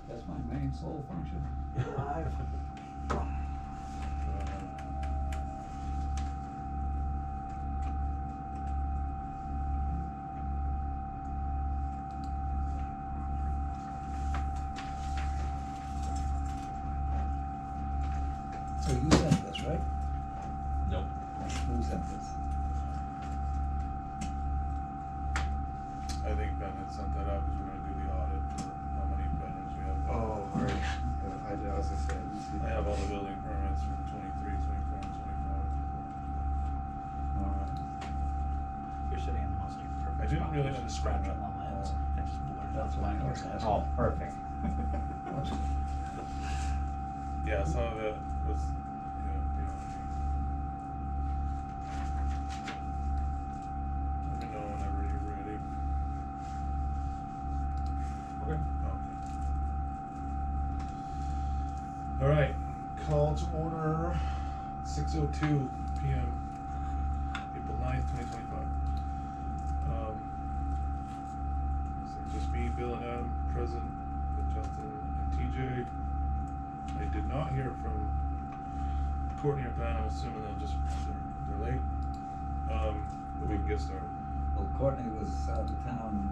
That's my main sole function. So you sent this, right? Nope. Who sent this? I think Ben had sent that out because we're gonna do the audit for how many bedrooms we have. Oh, right. Yeah, I was gonna say, you see. I have all the building permits from 23, 24, and 25. Alright. You're sitting in the most perfect. I didn't spot. really Just understand scratch that. on the lens and just blur it out That's the what I back of was your head. asking. Oh, perfect. Yeah, some of it was, yeah, let me know whenever you're ready. Okay. Okay. All right, call to order, 6:02 p.m., April 9th, 2025. So just me, Bill and Adam present, with Justin and TJ. I did not hear from Courtney or Ben. I'm assuming they're late. But we can get started. Well, Courtney was out of town.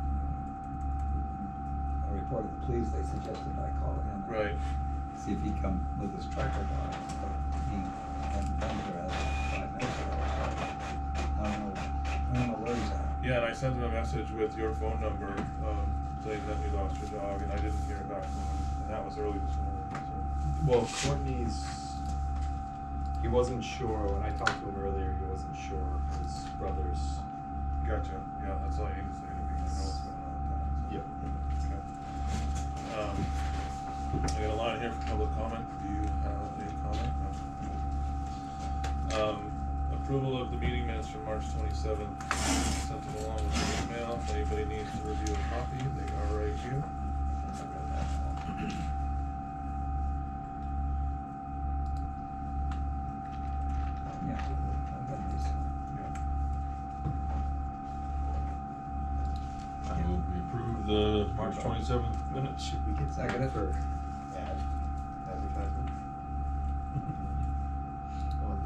I reported the police, they suggested I call him. Right. See if he'd come with his tracker dog, but he hadn't been here as of 5 minutes ago, so I don't know where he's at. Yeah, and I sent him a message with your phone number, saying that we lost your dog, and I didn't hear back from him, and that was early this morning, so. Well, he wasn't sure, when I talked to him earlier, he wasn't sure his brother's. Gotcha, yeah, that's all you need to say to me, I know what's going on with that. So. Yep. Okay. I got a line here for public comment. Do you have a comment? No. Approval of the meeting minutes from March 27th. Sent them along with the email. If anybody needs to review a copy, they are right here. Yeah, I got these. Yeah. I move we approve the March 27th minutes. Should we get Second it. for advertisement? On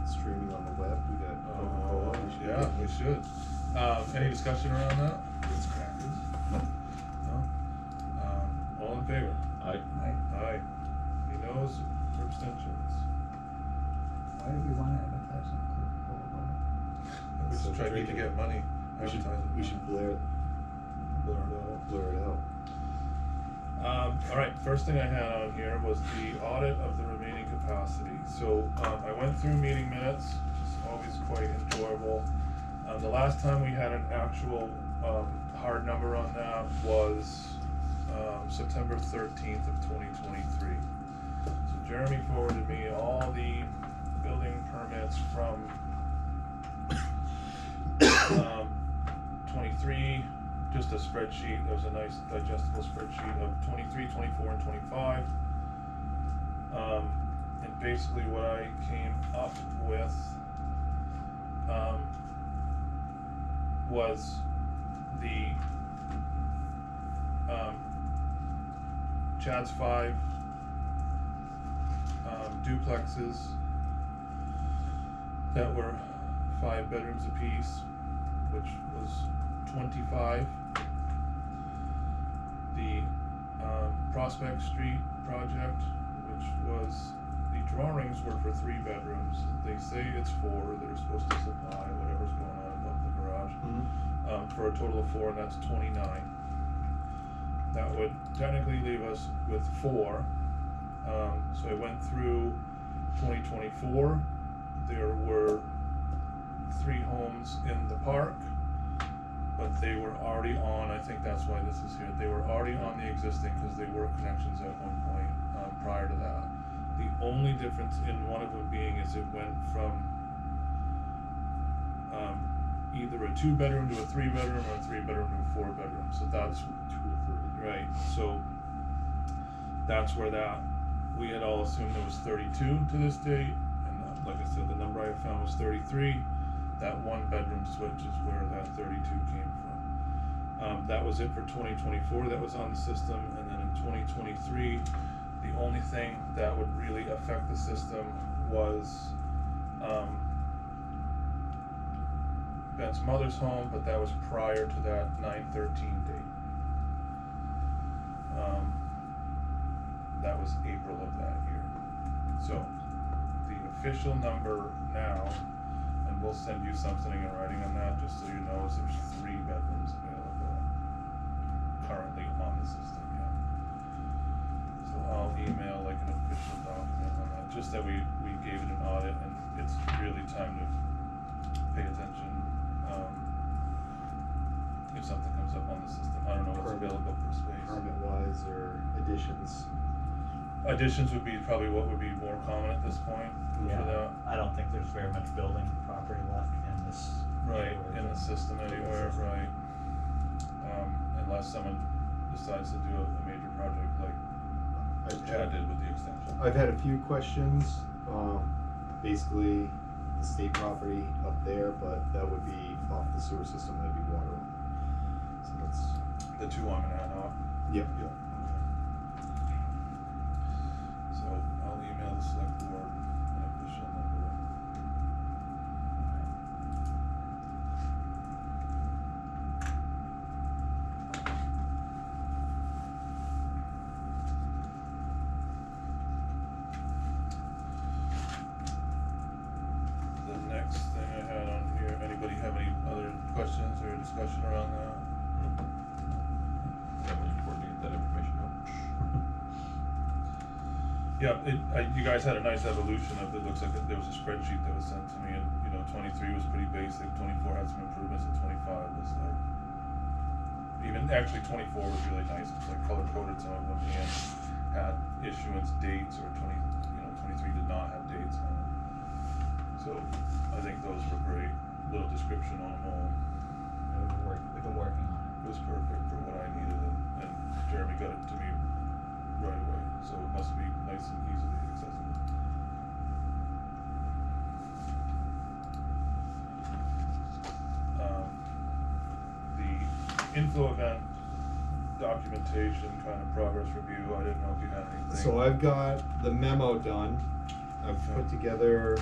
streaming on the web, we got Coca-Cola. Yeah, we should. Any discussion around that? It's crackers. No? All in favor? Aye. Aye. Any noes or abstentions? Why do we want to advertise on Coca-Cola? We should try to get money advertising. We should blur it out. All right, first thing I had on here was the audit of the remaining capacity. So I went through meeting minutes, which is always quite enjoyable. The last time we had an actual hard number on that was September 13th of 2023. So Jeremy forwarded me all the building permits from 23, just a spreadsheet. There was a nice digestible spreadsheet of 23, 24, and 25. And basically what I came up with was the Chad's 5 duplexes that were 5 bedrooms apiece, which was 25. The Prospect Street project, which was, the drawings were for 3 bedrooms. They say it's 4, they're supposed to supply whatever's going on above the garage. Mm-hmm. For a total of 4, and that's 29. That would technically leave us with 4. So I went through 2024. There were 3 homes in the park, but they were already on, I think that's why this is here, they were already on the existing because they were connections at one point prior to that. The only difference in one of them being is it went from either a 2-bedroom to a 3-bedroom or a 3-bedroom to a 4-bedroom. So that's 2 to 3. right. So that's where that, we had all assumed there was 32 to this date, and like I said, the number I found was 33. That 1-bedroom switch is where that 32 came from. That was it for 2024 that was on the system, and then in 2023, the only thing that would really affect the system was Ben's mother's home, but that was prior to that 9/13 date. That was April of that year. So the official number now, and we'll send you something in writing on that, just so you know, is there's 3 bedrooms available currently on the system, yeah. So I'll email like an official document on that, just that we gave it an audit, and it's really time to pay attention, if something comes up on the system. I don't know what's available for space. Permit-wise or additions? Additions would be probably what would be more common at this point for Yeah, that. I don't think there's very much building property left in this. Right, area. in the system anywhere, right. Unless someone decides to do a major project like Chad did with the extension. I've had a few questions, basically the state property up there, but that would be off the sewer system, that'd be water. So that's, The 2 on Monadnock. yep. Yep. So I'll email the select board an official number. The next thing I had on here, anybody have any other questions or discussion around that? Yeah, we're looking forward to get that information out. Yeah, you guys had a nice evolution of, it looks like there was a spreadsheet that was sent to me, and, 23 was pretty basic, 24 had some improvements, and 25 was like, even, actually 24 was really nice, it's like color coded some of them, and had issuance dates, or 23 did not have dates on it. So, I think those were great, little description on them all. We've been working on It was perfect for what I needed, and Jeremy got it to me right away, so it must be nice and easily accessible. The info event documentation kind of progress review, I didn't know if you had anything. So I've got the memo done, I've put together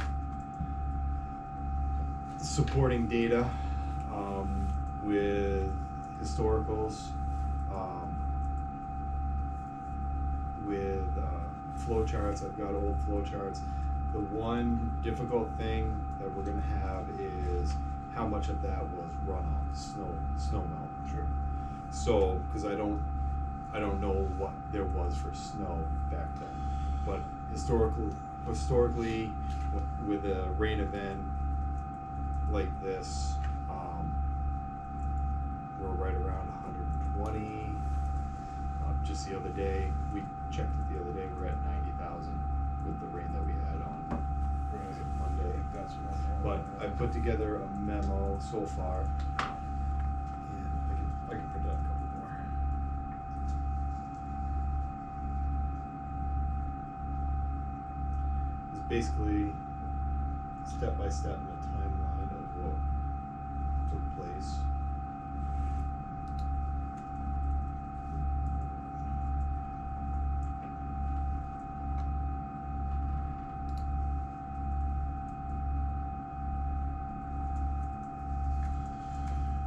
supporting data, with historicals, with flow charts. I've got old flow charts. The one difficult thing that we're gonna have is how much of that was runoff, snow melt. Sure. So, cause I don't know what there was for snow back then, but historically, with a rain event like this, we're right around 120. Just the other day, we checked it the other day, we're at 90,000 with the rain that we had on Monday. I think that's what But I put together a memo so far, and I can print out a couple more. It's basically step by step in a timeline of what took place.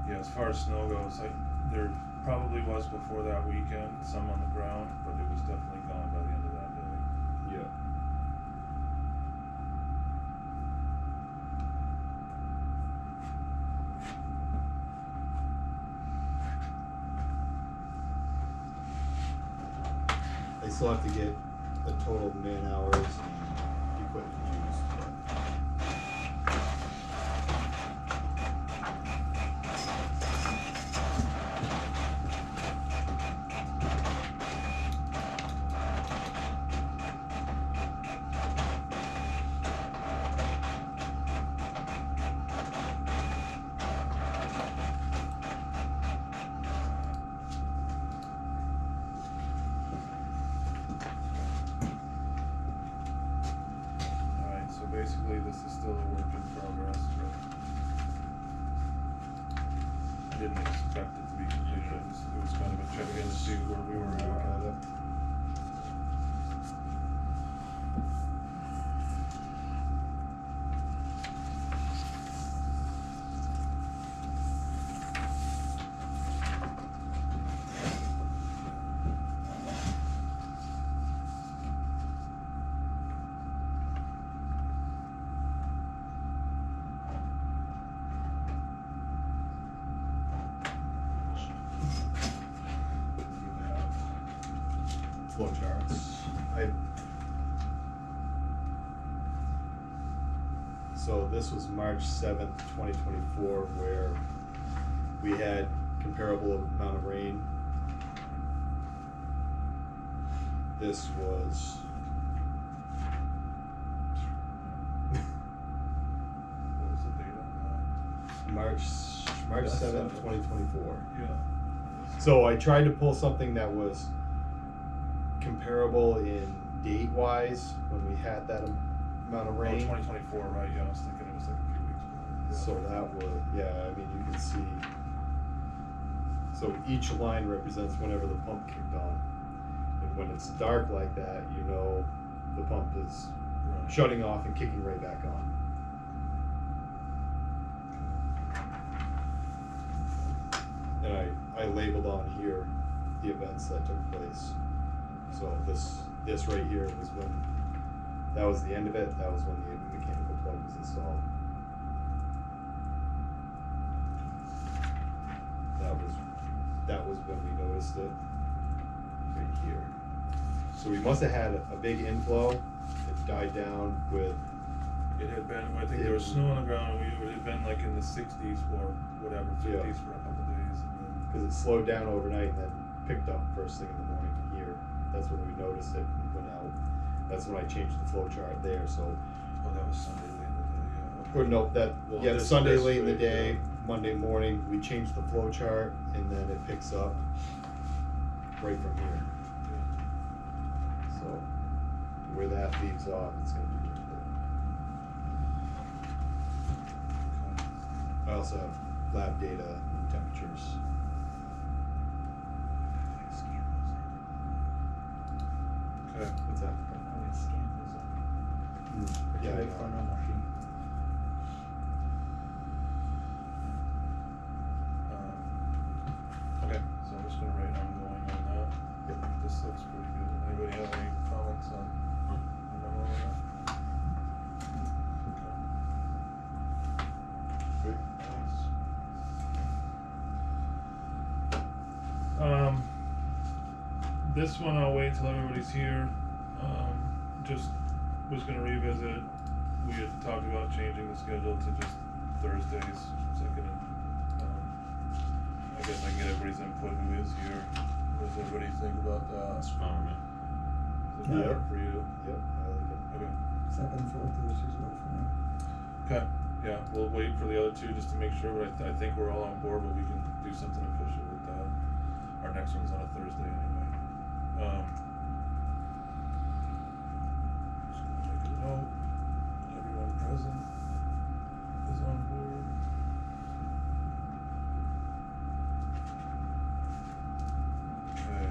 Yeah, as far as snow goes, there probably was before that weekend, some on the ground, but it was definitely gone by the end of that day. Yeah. I still have to get the total man hours and equipment used, but. Alright, so basically this is still a work in progress, but I didn't expect it to be completed it was kind of a check in to see where we were at. You have flow charts. So this was March 7th, 2024, where we had comparable amount of rain. This was What was the date on March That's 7th, 7th. 2024. that? Yeah. So I tried to pull something that was comparable in date wise when we had that amount of Oh, rain. 2024, right, yeah, I was thinking it was like a few weeks ago. Yeah. So that was, yeah, I mean, you can see. So each line represents whenever the pump kicked on. And when it's dark like that, you know the pump is Right. shutting off and kicking right back on. And I labeled on here the events that took place. So this right here was when, that was the end of it, that was when the mechanical plug was installed. That was when we noticed it, right here. So we must have had a big inflow, it died down with, It had been, I think there was snow on the ground, and it had been like in the 60s or whatever, 50s Yeah. for a couple of days. And then, because it slowed down overnight and then picked up first thing in the morning here. That's when we noticed it and went out. That's when I changed the flow chart there, so. oh, that was Sunday late in the day, yeah. Or no, Well, yeah, this- Sunday this late in the week, day, yeah. Monday morning, we changed the flow chart and then it picks up right from here. Yeah. So where that leaves off, it's gonna be right there. I also have lab data and temperatures. Okay. What's that? Yeah, I Wait know. for a normal sheet. Okay, so I'm just gonna write ongoing on that. Yep. This looks pretty good. Anybody have any comments on the memo or that? Okay. Great. Thanks. This one I'll wait till everybody's here. Just was gonna revisit, we had talked about changing the schedule to just Thursdays, second and, I guess I can get everybody's input who is here. What does everybody think about that? That's fine with me. Does it work Yeah. for you? Yep, I like it. Okay. Second, fourth, Thursdays work for me. Okay, yeah, we'll wait for the other two just to make sure, but I think we're all on board, but we can do something official with that. Our next one's on a Thursday anyway. Just gonna make a note, everyone present is on board. Okay.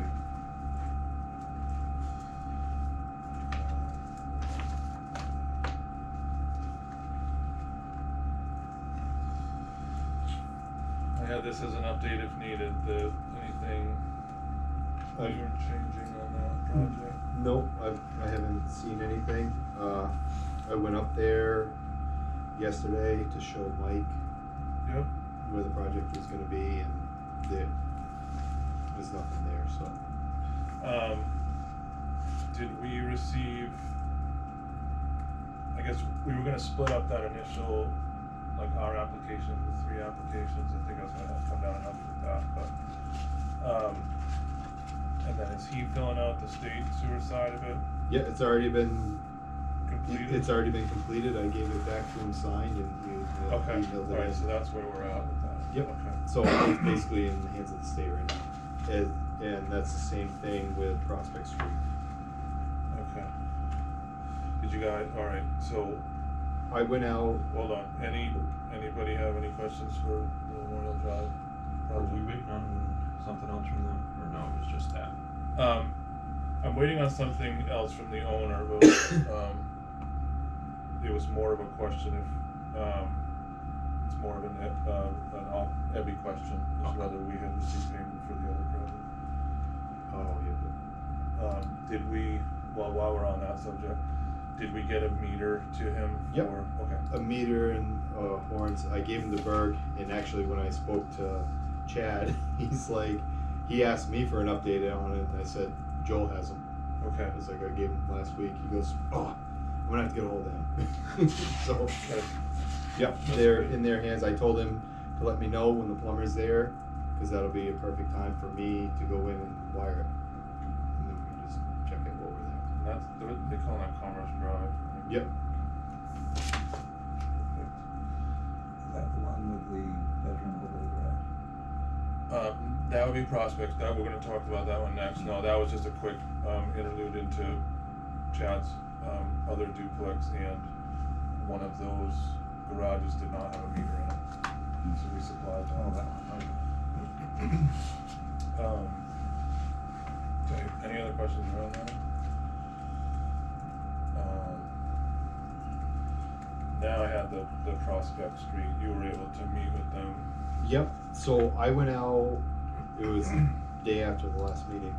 I had this as an update if needed, anything Uh, we were changing on that project? Nope, I haven't seen anything. I went up there yesterday to show Mike Yep, where the project was gonna be and there's nothing there, so. did we receive, I guess we were gonna split up that initial, like our application, the 3 applications, I think I was gonna have to come down and help you with that, but, and then is he filling out the state sewer side of it Yeah, it's already been completed? It's already been completed. I gave it back to him signed and he Okay, emailed it alright, in. so that's where we're at with that. Yep. Okay. So it's basically in the hands of the state right now. And that's the same thing with Prospect Street. Okay. Did you guys, alright, so, I went out, hold on, anybody have any questions for the Memorial Drive Are we project? waiting on something else from them, or no, it was just that? I'm waiting on something else from the owner, but, it was more of a question if, it's more of an Ebby question, is Okay. whether we had received payment for the other project. Oh, yeah. Did we, well, while we're on that subject, did we get a meter to him for, Yep. okay, A meter and horns. I gave him the Berg, and actually when I spoke to Chad, he's like, he asked me for an update on it, and I said, Joel has them. okay. I was like, I gave him last week. He goes, oh, I'm gonna have to get a hold of him. So, Okay. yep, they're in their hands. I told him to let me know when the plumber's there, because that'll be a perfect time for me to go in and wire it. And then we can just check it while we're there. And that's, they call that Commerce Drive. right? Yep. Perfect. Is that the one with the bedroom over the garage? That would be Prospects, that, we're gonna talk about that one next. No, that was just a quick, interlude into Chad's, other duplex, and one of those garages did not have a meter in it, so we supplied Oh, that. that one, okay. Okay, any other questions around that? Now I had the Prospect Street, you were able to meet with them. Yep. So I went out. It was the day after the last meeting,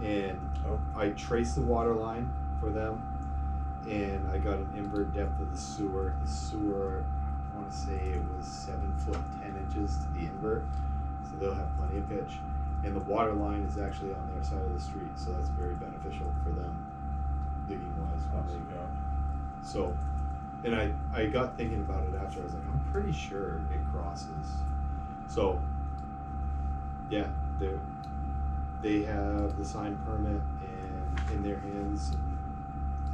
and Oh. I traced the water line for them, and I got an invert depth of the sewer. The sewer, I want to say it was 7 foot 10 inches to the invert, so they'll have plenty of pitch. And the water line is actually on their side of the street, so that's very beneficial for them digging wise. when Awesome, they- yeah. So, and I got thinking about it after. I was like, I'm pretty sure it crosses. So, yeah, they have the signed permit and in their hands, and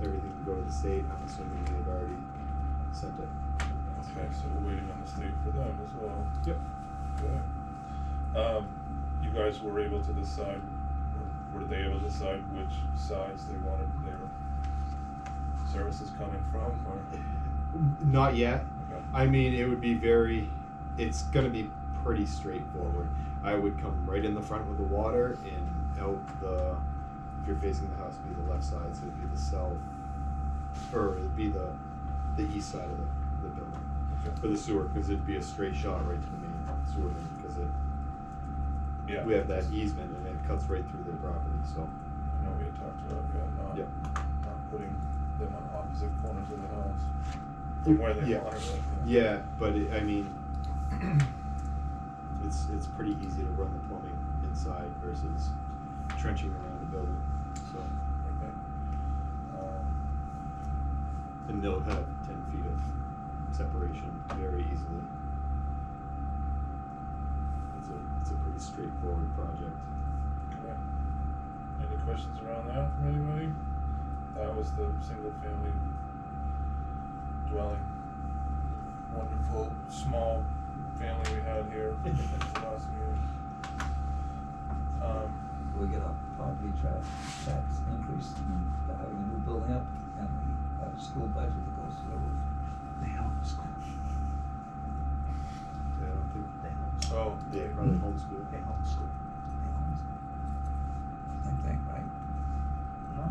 everything to go to the state. I'm assuming they've already sent it. Okay, so we're waiting on the state for them as well. Yep. Okay. You guys were able to decide, or were they able to decide which sides they wanted their services coming from, or? Not yet. Okay. I mean, it would be it's gonna be pretty straightforward. I would come right in the front with the water and out if you're facing the house, it'd be the left side, so it'd be the south, or it'd be the east side of the building. Okay. For the sewer, because it'd be a straight shot right to the main sewer main, because Yeah. we have that easement and it cuts right through their property, so. I know we had talked about, Yep. not putting them on opposite corners of the house, from where they Yeah. wanted it. Yeah, but I mean, it's pretty easy to run the plumbing inside versus trenching around the building, so. Okay. And they'll have 10 feet of separation very easily. It's a pretty straightforward project. Okay. Any questions around that from anybody? That was the single family dwelling. Wonderful, small family we had here at the last meeting. We get a property tax increase and having a new building up, and we have a school budget that goes to the roof. They own the school. Yeah, I don't think, They own the school. Oh, they probably homeschool. They own the school. They own the school. Same thing, right? No,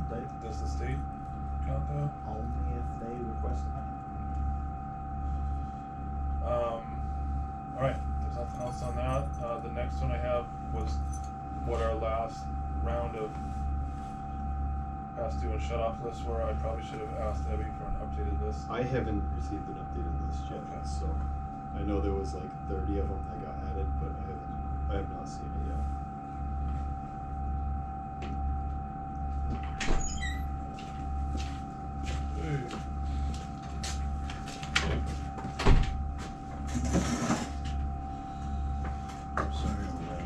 they does the state count that? only if they request the money. All right, there's nothing else on that. The next one I have was what our last round of past due and shut off lists were. I probably should have asked Abby for an updated list. I haven't received an updated list yet, Okay. so I know there was like 30 of them that got added, but I have not seen it yet. Hey. I'm sorry, I'm late.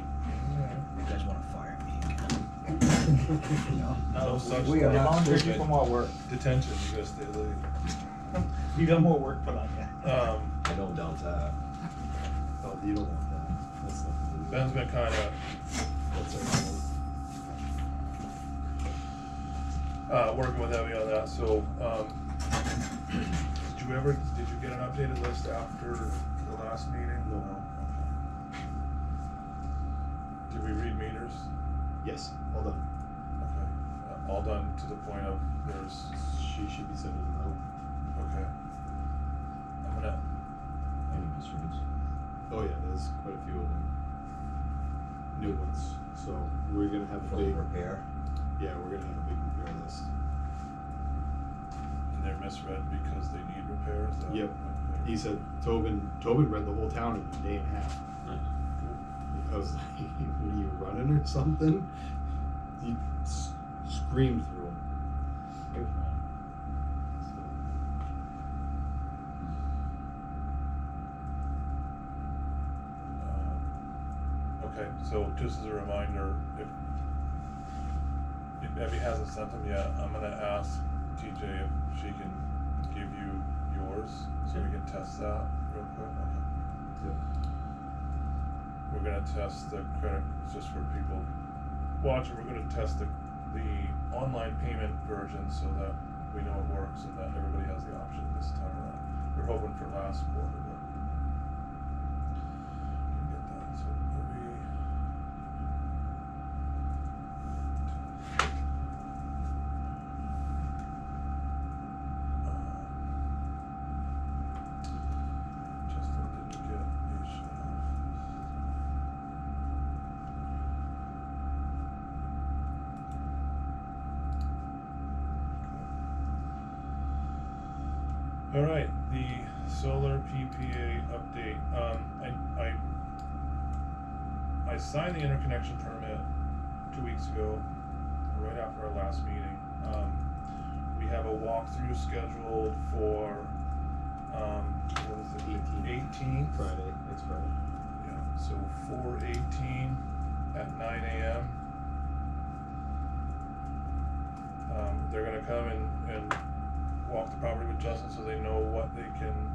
You guys wanna fire me again? No such we thing. are not Laundered you stupid. from more work. Detention, you gotta stay late. You got more work put on you. I don't doubt that. Oh, you don't want that. That's nothing to do. Ben's been kinda, That's our working with Abby on that, so, did you get an updated list after the last meeting? No. Did we repairs? Yes, all done. Okay, all done to the point of there's, She should be sending them out. okay. I'm gonna, Any concerns? Oh yeah, there's quite a few of them. New ones, so we're gonna have a For big, repair. yeah, we're gonna have a big repair list. and they're misread because they need repairs? That- Yep. okay. He said Tobin read the whole town in a day and a half. Nice. I was like, what are you running or something? He screamed through them. Okay, so just as a reminder, if Abby hasn't sent them yet, I'm gonna ask TJ if she can give you yours, so we can test that real quick. Okay. Yep. We're gonna test the credit, just for people watching, we're gonna test the online payment version so that we know it works and that everybody has the option this time around. We're hoping for last quarter, but can get that, so maybe. Justin didn't get, he should have. All right, the solar PPA update. I signed the interconnection permit 2 weeks ago, right after our last meeting. We have a walkthrough scheduled for, what is it? 18th? Friday, it's Friday. Yeah, so 4/18 at 9 AM. They're gonna come and walk the property with Justin so they know what they can,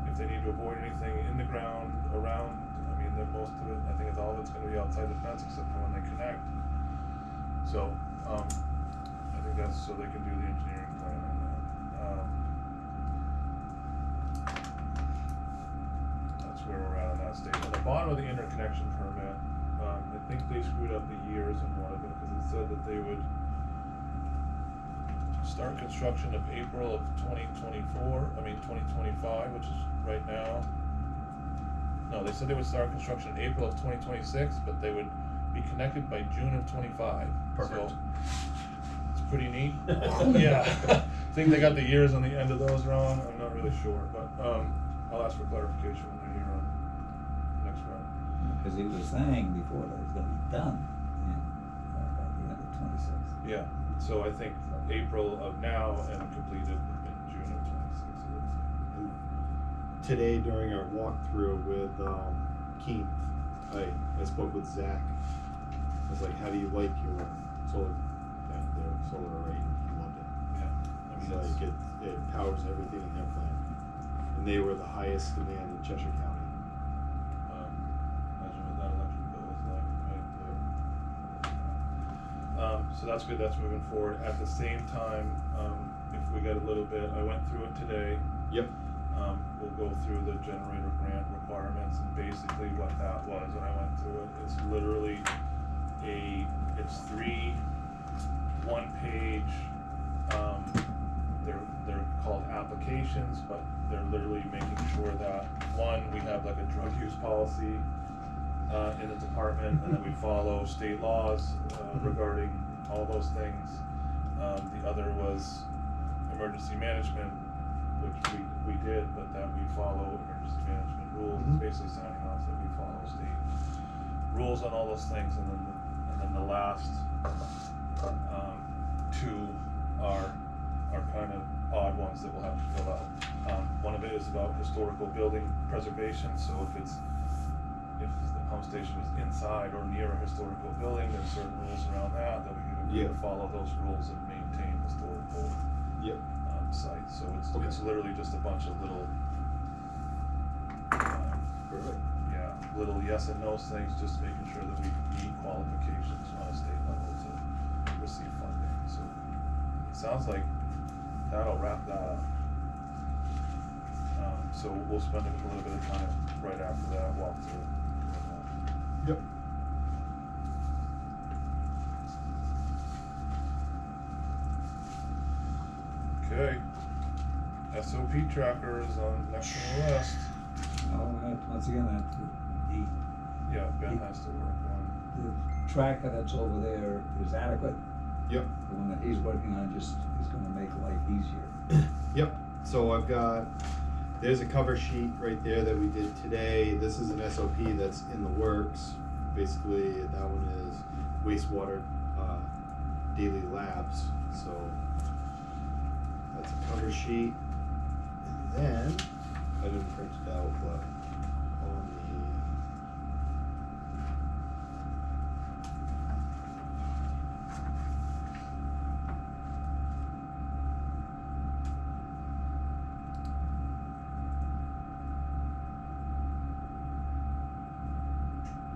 if they need to avoid anything in the ground, around. I mean, most of it, I think it's all of it's gonna be outside the fence except for when they connect. So, I think that's so they can do the engineering plan on that. That's where we're at on that stage. At the bottom of the interconnection permit, I think they screwed up the years in one of it, because it said that they would start construction of April of 2025, which is right now. No, they said they would start construction in April of 2026, but they would be connected by June of 25. Perfect. So, it's pretty neat. Yeah, I think they got the years on the end of those wrong, I'm not really sure, but, I'll ask for clarification when they're here on next round. Because he was saying before that it was gonna be done by the end of 26. Yeah, so I think April of now and completed in June of 26. And today during our walkthrough with Keene, I spoke with Zach. I was like, how do you like your solar array? And he loved it. Yeah, I It's mean, like it powers everything in their plant. And they were the highest demand in Cheshire County. imagine what that electric bill was like, right? So that's good, that's moving forward. At the same time, if we get a little bit, I went through it today. Yep. We'll go through the generator grant requirements, and basically what that was when I went through it, it's literally it's 3 one-page, they're called applications, but they're literally making sure that, one, we have like a drug use policy in the department, and that we follow state laws regarding all those things. The other was emergency management, which we did, but that we follow emergency management rules. It's basically signing off that we follow state rules on all those things, and then the last two are kind of odd ones that we'll have to fill out. One of it is about historical building preservation, so if the pump station is inside or near a historical building, there's certain rules around that we Yeah. can follow those rules and maintain historical Yep. sites. So Okay. it's literally just a bunch of little Perfect. yeah, little yes and no things, just making sure that we meet qualifications on a state level to receive funding. So it sounds like that'll wrap that up. So we'll spend a little bit of time right after that walkthrough. Yep. Okay. SOP tracker is on next on the list. Once again, that Yeah, Ben has to work on. the tracker that's over there is adequate. Yep. The one that he's working on just is gonna make life easier. Yep, so I've got, there's a cover sheet right there that we did today. This is an SOP that's in the works. Basically, that one is wastewater, daily labs, so that's a cover sheet. And then, I didn't print it out, but on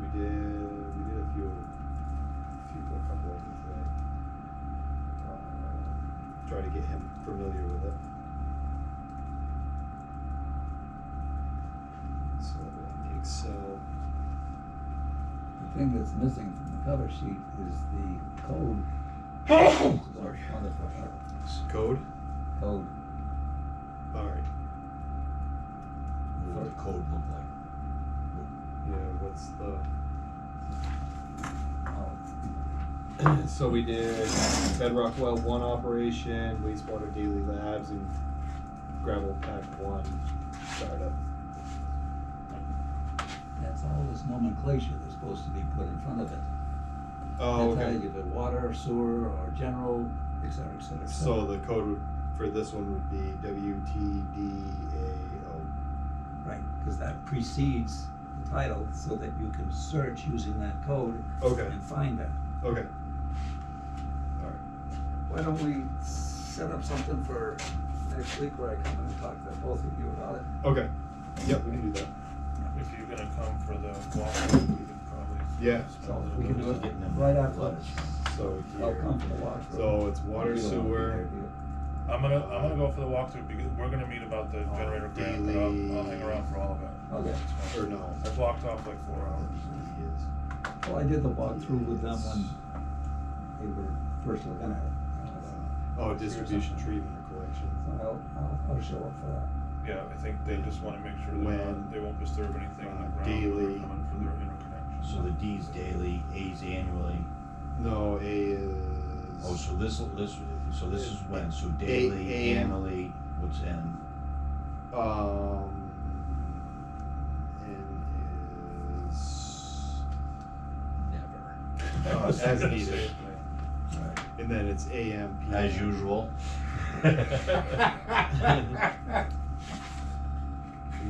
we did a couple of them today. Try to get him familiar with it. So on the Excel, The thing that's missing from the cover sheet is the code. Sorry. On the front code. code. All right. What would the code look like? Yeah. What's the? Oh, So we did Bedrock Well 1 operation, wastewater daily labs, and gravel pack 1 startup. that's all this nomenclature that's supposed to be put in front of it. Oh, They tell okay. you if it's water, sewer, or general, et cetera, et cetera, et cetera. So the code for this one would be WTDAO. Right, because that precedes the title so that you can search using that code Okay. and find that. Okay. All right. Why don't we set up something for next week where I come in and talk to both of you about it? Okay. Yep, we can do that. If you're gonna come for the walkthrough, we could probably. Yeah. spend a So little we can bit do of it Getting them right after. letters. So I'll here. come for the walkthrough. So it's water, You don't want to be sewer. there, do you? I'm gonna go for the walkthrough because we're gonna meet about the generator grant, but I'll hang around for all of it. Okay. Or no. I blocked off like 4 hours. Well, I did the walkthrough with them when they were first looking at it. Oh, distribution, treatment, or collection. So I'll show up for that. Yeah, I think they just wanna make sure When, they won't disturb anything in the ground. daily. Coming for their interconnection. So the D's daily, A's annually. No, A is. Oh, so this is when, so daily, A- annually, what's N? N is. Never. As Same needed. thing. Right. And then it's AM, PM. As usual. And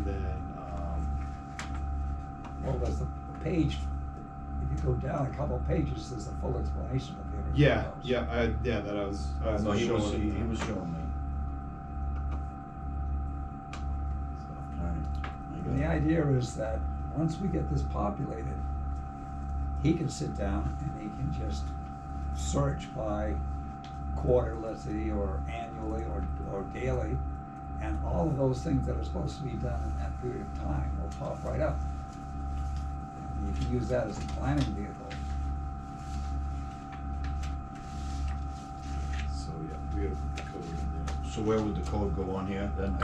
then, Well, there's the page, if you go down a couple pages, there's a full explanation of the. yeah, that I was No, he was showing. showing me. So. Alright. I got And the it. idea is that once we get this populated, he can sit down and he can just search by quarterly or annually or daily, and all of those things that are supposed to be done in that period of time will pop right up. And you can use that as a planning vehicle. So, yeah, we gotta put the code in there. So where would the code go on here then?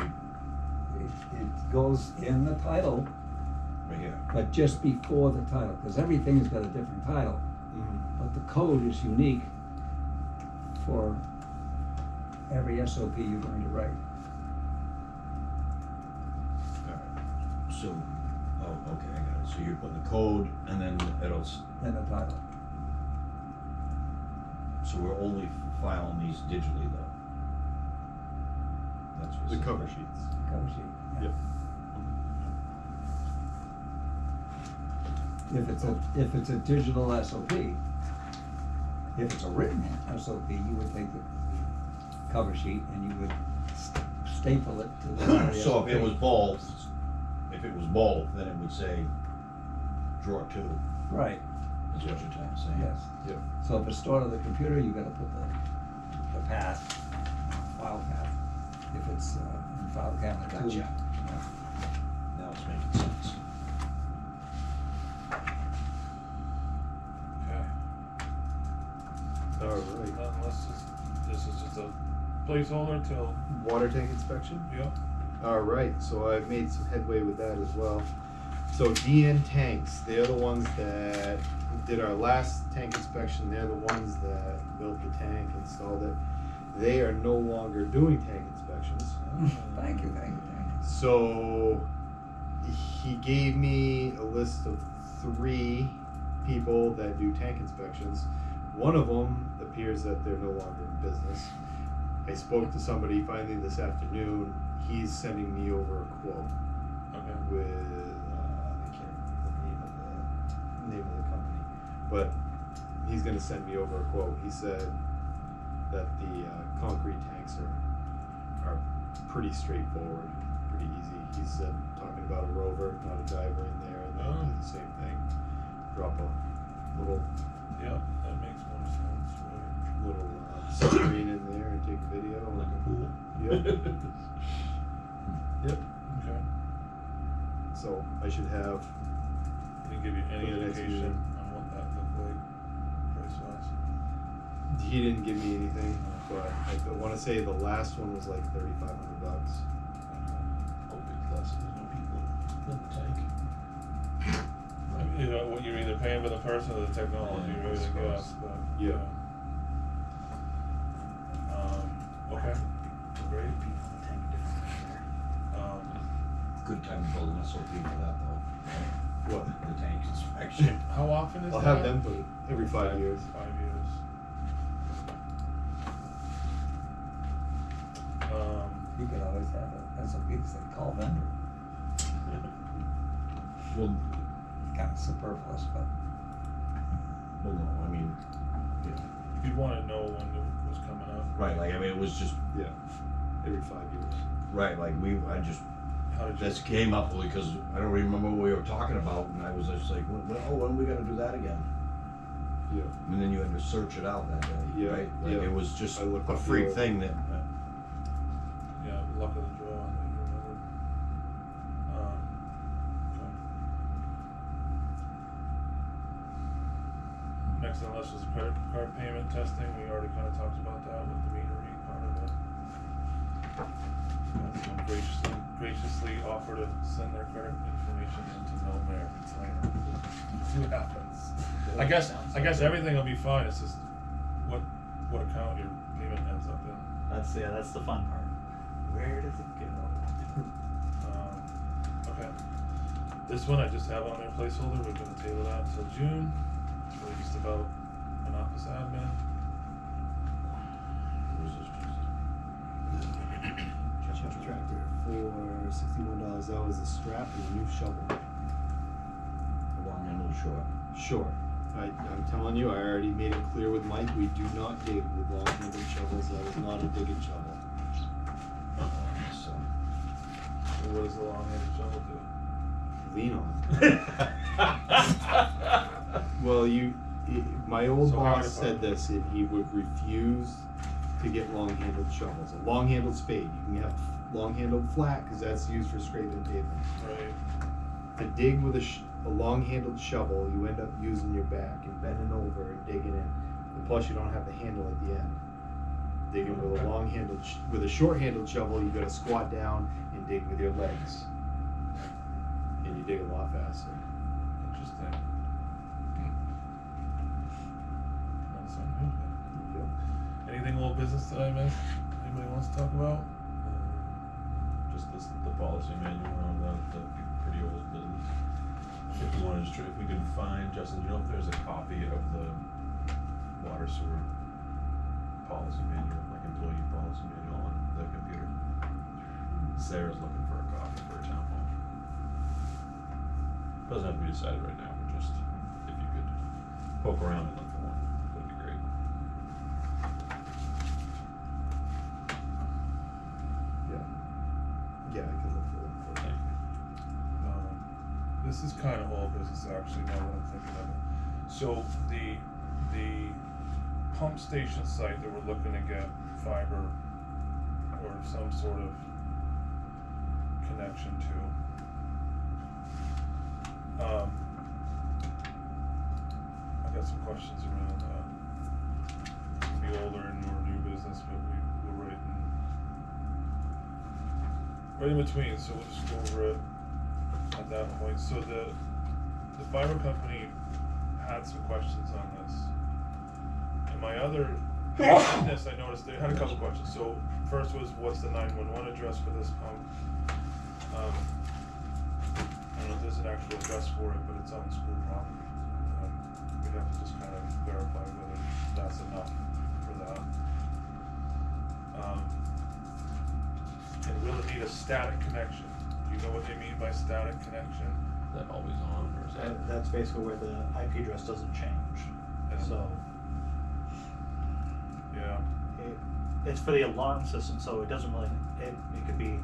It goes in the title, Right here. but just before the title, because everything's got a different title. But the code is unique for every SOP you're going to write. Alright. So, oh, okay, I got it. So you're putting the code and then Then the title. so we're only filing these digitally though? That's what's. The cover sheets. Cover sheet. yeah. Yep. If it's a digital SOP, if it's a written SOP, you would take the cover sheet and you would staple it to the. So if it was both, then it would say drawer 2, Right, is what you're trying to say. yes. Yep. So if it's stored on the computer, you gotta put the path, file path. If it's in file cabinet too. Gotcha. Now it's making sense. Okay. All right. Unless this is just a placeholder till, Water tank inspection? yeah, Alright, so I've made some headway with that as well. So DN Tanks, they're the ones that did our last tank inspection, they're the ones that built the tank, installed it. They are no longer doing tank inspections. Thank you, thank you, thank you. So he gave me a list of 3 people that do tank inspections. One of them appears that they're no longer in business. I spoke to somebody finally this afternoon. He's sending me over a quote okay. with I can't remember the name of the company, but he's gonna send me over a quote. He said that the concrete tanks are pretty straightforward, pretty easy. He said talking about a rover, not a diver in there, and they do the same thing. Drop a little Yeah, that makes more sense, right? little submarine in there and take a video. Like a pool. Yep. Yep. Okay. So I should have. Did he give you any For the next indication meeting. on what that looked like, price wise? He didn't give me anything, but I want to say the last one was like $3,500. Hope it's less, there's no people in the tank. You know, what you're either paying for the person or the technology, Yeah, I really, I suppose. guess, but, Yeah. Okay, great. Good time to build an SOP for that though. What? The tank inspection. How often is I'll that? have them put it every 5 years. 5 years. You could always have a SOP that say call vendor. Well, Kind of superfluous, but well, no, I mean, yeah, You'd wanna know when it was coming up. right, like, I mean, it was just, Yeah, every 5 years. right, like, I just, How did you? this came up because I don't remember what we were talking about, and I was just like, when are we gonna do that again? Yeah. And then you had to search it out that day, Yeah, right? Like, yeah. it was just I looked a up freak the- thing that, Yeah, luck of the draw, I think you remember. Okay. Next on the list was credit card payment testing, we already kinda talked about that with the meter read part of it. Had someone graciously offer to send their credit information into no American Slinger. See what happens. I guess everything will be fine, it's just what account your payment ends up in. That's the fun part. Where does it go? Okay. This one I just have on their placeholder, we're gonna table that until June. It's really just about an office admin. it was just, Chop tractor for $61. That was a strap and a new shovel. long and a little short. Sure. I'm telling you, I already made it clear with Mike, we do not dig with long-handled shovels. That is not a digging shovel. So, So what does the long-handed shovel do? Lean on. Well, my old So how boss did- said this, and he would refuse to get long-handled shovels. A long-handled spade, you can have long-handled flat, because that's used for scraping pavement. Right. To dig with a long-handled shovel, you end up using your back and bending over and digging in. And plus, you don't have the handle at the end. Digging with a long-handled, with a short-handled shovel, you gotta squat down and dig with your legs. And you dig a lot faster. Interesting. That sounds good. Yep. Anything a little business that I missed? Anybody wants to talk about? Just the policy manual on the pretty old business. If we wanted to, if we could find, Justin, do you know if there's a copy of the water sewer policy manual, like employee policy manual on the computer? Sarah's looking for a copy for a town hall. Doesn't have to be decided right now, but just, if you could poke around and look for one, that'd be great. Yeah, I can look for it. Thank you. This is kind of all business actually, now that I'm thinking of it. So the pump station site that we're looking to get fiber or some sort of connection to. I got some questions around that. It could be older and newer new business, but we're writing right in between, so we'll just go over it at that point. So the fiber company had some questions on this. And my other, in this, I noticed they had a couple questions. So first was, what's the 911 address for this pump? I don't know if there's an actual address for it, but it's on school property. We'd have to just kind of verify whether that's enough for that. And will it need a static connection? Do you know what they mean by static connection? Is that always on, or is that? That's basically where the IP address doesn't change. Yeah. So Yeah. it's for the alarm system, so it doesn't really. It could be.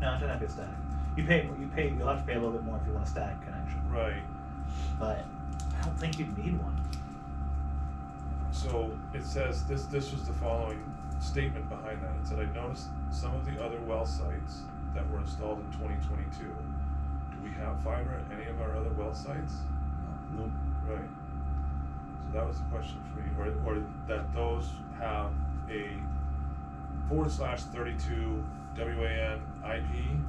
No, it doesn't have to be static. You'll have to pay a little bit more if you want a static connection. Right. But I don't think you'd need one. So it says this was the following statement behind that. It said, I noticed some of the other well sites that were installed in 2022. Do we have fiber at any of our other well sites? Nope. Right. So that was the question for me, or that those have a /32 WAN IP.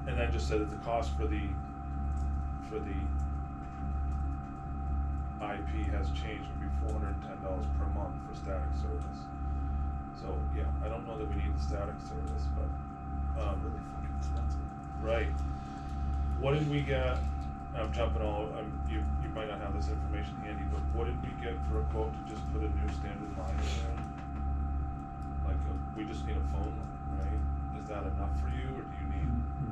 And then just said that the cost for the IP has changed. It would be $410 per month for static service. So yeah, I don't know that we need the static service, but Really fucking expensive. right. What did we get? I'm jumping all. You might not have this information handy, but what did we get for a quote to just put a new standard line in there? Like we just need a phone line, right? Is that enough for you, or do you need?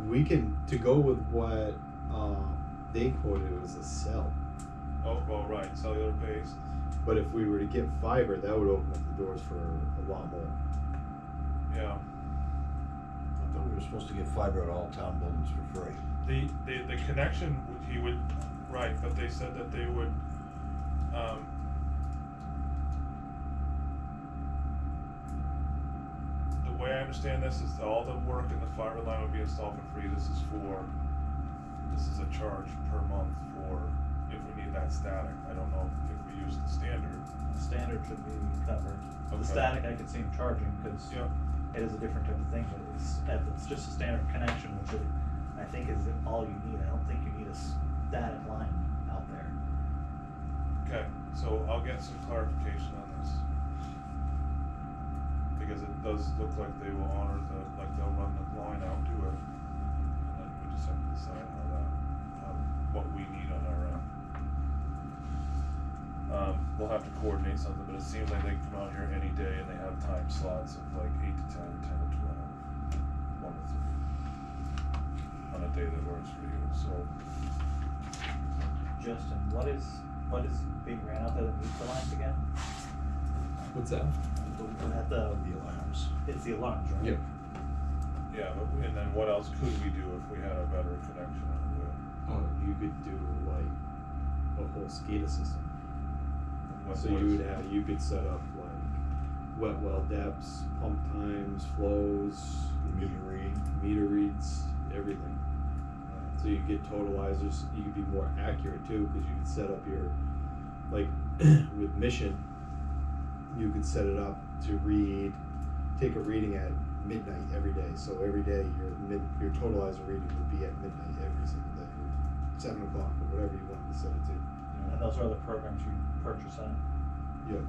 We can, to go with what they quoted, it was a cell. Oh, well, right, cellular based. But if we were to get fiber, that would open up the doors for a lot more. Yeah. I thought we were supposed to get fiber at all town buildings for free. The connection he would, right, but they said that they would the way I understand this is all the work in the fiber line would be installed for free. This is a charge per month for if we need that static. I don't know if we use the standard. The standard should be covered. Okay. The static I could see him charging because Yeah. it is a different type of thing, but it's just a standard connection, which I think is all you need. I don't think you need a static line out there. Okay, so I'll get some clarification on this. Because it does look like they will honor they'll run the line out to it. And then we just have to decide what we need on our end. We'll have to coordinate something, but it seems like they can come out here any day and they have time slots of like 8 to 10, 10 to 12, 1 to 3. On a day that works for you, so. Justin, what is being ran out there that needs the lines again? What's that? At the alarms. It's the alarms, right? Yep. Yeah, and then what else could we do if we had a better connection onto it? You could do like a whole SCADA system. So What you is- would you could set up like wet well depths, pump times, flows, meter reads, everything. So you get totalizers. You could be more accurate too, because you could set up your, like with Mission, you could set it up to take a reading at midnight every day. So every day your totalizer reading would be at midnight every single day, or 7 o'clock, or whatever you wanted to set it to. And those are the programs you purchase on. Yep.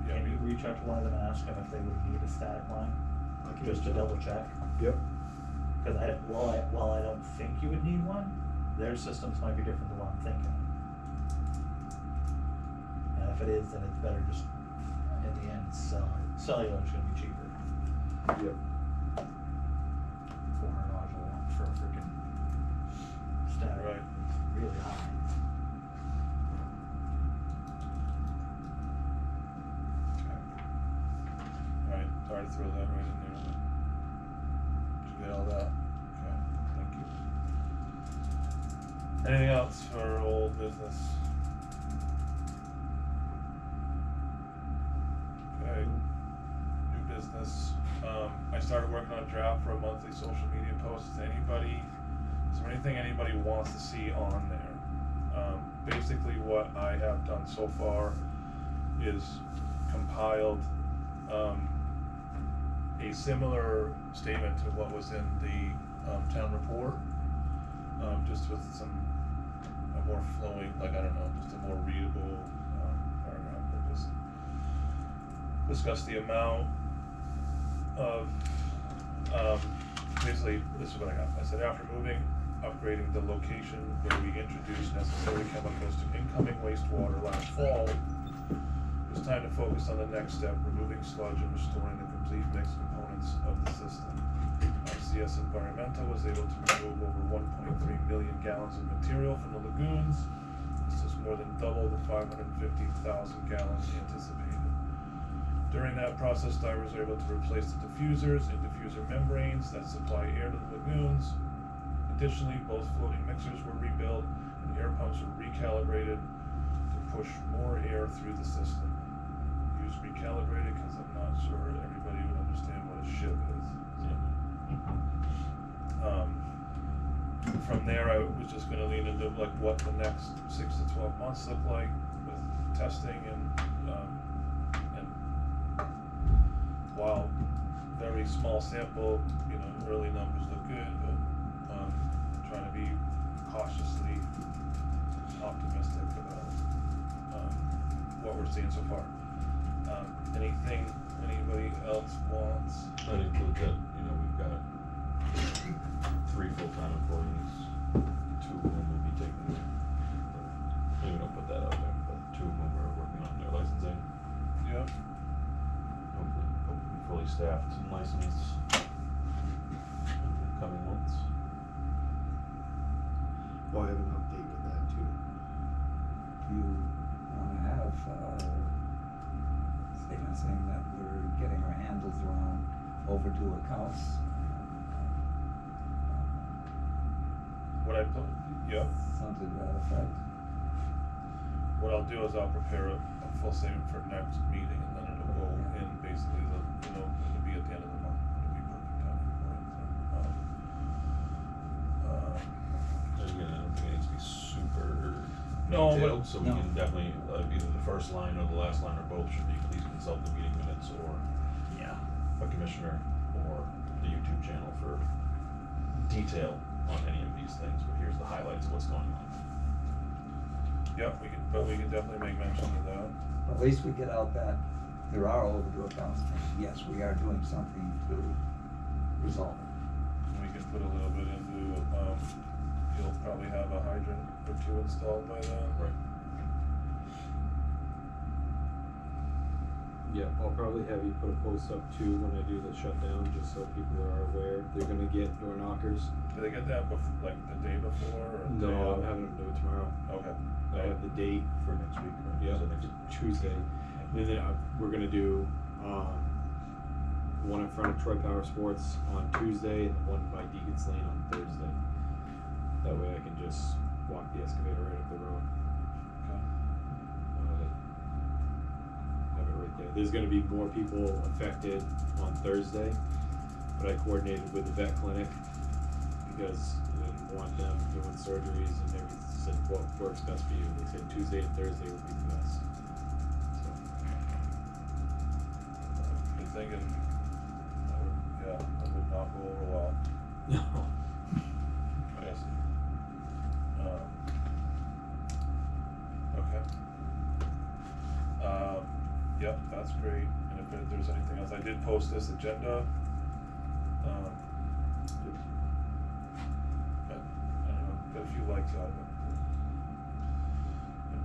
Yeah, Can you reach out to one of them and ask them if they would need a static line? I can Just to reach out. double check? Yep. Because while I don't think you would need one, their systems might be different than what I'm thinking. And if it is, then it's better just, in the end, cellular is gonna be cheaper. Yep. $400 a month for a freaking static. Right. It's really high. Alright, sorry to throw that right in there. Did you get all that? Okay, thank you. Anything else for old business? Okay, new business. I started working on a draft for a monthly social media post. Is there anything anybody wants to see on there? Basically what I have done so far is compiled, a similar statement to what was in the, town report, just with some, a more flowing, like, I don't know, just a more readable, paragraph that just discuss the amount of, basically, this is what I got. I said, after moving, upgrading the location where we introduced necessary chemicals to incoming wastewater last fall, it was time to focus on the next step, removing sludge and restoring the complete mixed components of the system. CS Environmental was able to remove over 1.3 million gallons of material from the lagoons. This is more than double the 550,000 gallons anticipated. During that process, divers were able to replace the diffusers and diffuser membranes that supply air to the lagoons. Additionally, both floating mixers were rebuilt and air pumps were recalibrated to push more air through the system. Use recalibrated because I'm not sure everybody would understand what a ship is. From there, I was just gonna lean into like what the next 6 to 12 months look like with testing and while very small sample, you know, early numbers look good, but trying to be cautiously optimistic about what we're seeing so far. Anything anybody else wants? That includes that, you know, we've got 3 full-time employees, 2 of whom will be taking, maybe don't put that out there, but 2 of whom are working on their licensing. Yep. Hopefully fully staffed and licensed in the coming months. Oh, I have an update with that too. Do you wanna have, statement saying that we're getting our handles around overdue accounts? What I put, yep. Something to that effect. What I'll do is I'll prepare a full statement for next meeting, and then it'll go in basically the, you know, it'll be at the end of the month. It'll be perfect timing for it, And again, I don't think it needs to be super No, detailed, but- so we No. can definitely, either the first line or the last line or both should be, please consult the meeting minutes or Yeah. a commissioner or the YouTube channel for detail on any of these things, but here's the highlights of what's going on. Yep, we can definitely make mention of that. At least we get out that there are overdue accounts, and yes, we are doing something to resolve it. We can put a little bit into, you'll probably have a hydrant or 2 installed by then. Right. Yeah, I'll probably have you put a post up too when I do the shutdown, just so people are aware. They're gonna get door knockers. Do they get that like the day before or? the day No, of? I'm having them do it tomorrow. Okay. I have the date. For next week, right? Yeah, So next Tuesday. And then we're gonna do, one in front of Troy Power Sports on Tuesday and one by Deacon's Lane on Thursday. That way I can just walk the excavator right up the road. Okay. Have it right there. There's gonna be more people affected on Thursday, but I coordinated with the vet clinic because I didn't want them doing surgeries and everything. Said what works best for you. They said Tuesday and Thursday would be the best. So. Been thinking, that would not go over well. No. I guess. Okay. Yep, that's great, and if there's anything else, I did post this agenda. But, I don't know, got a few likes out of it. And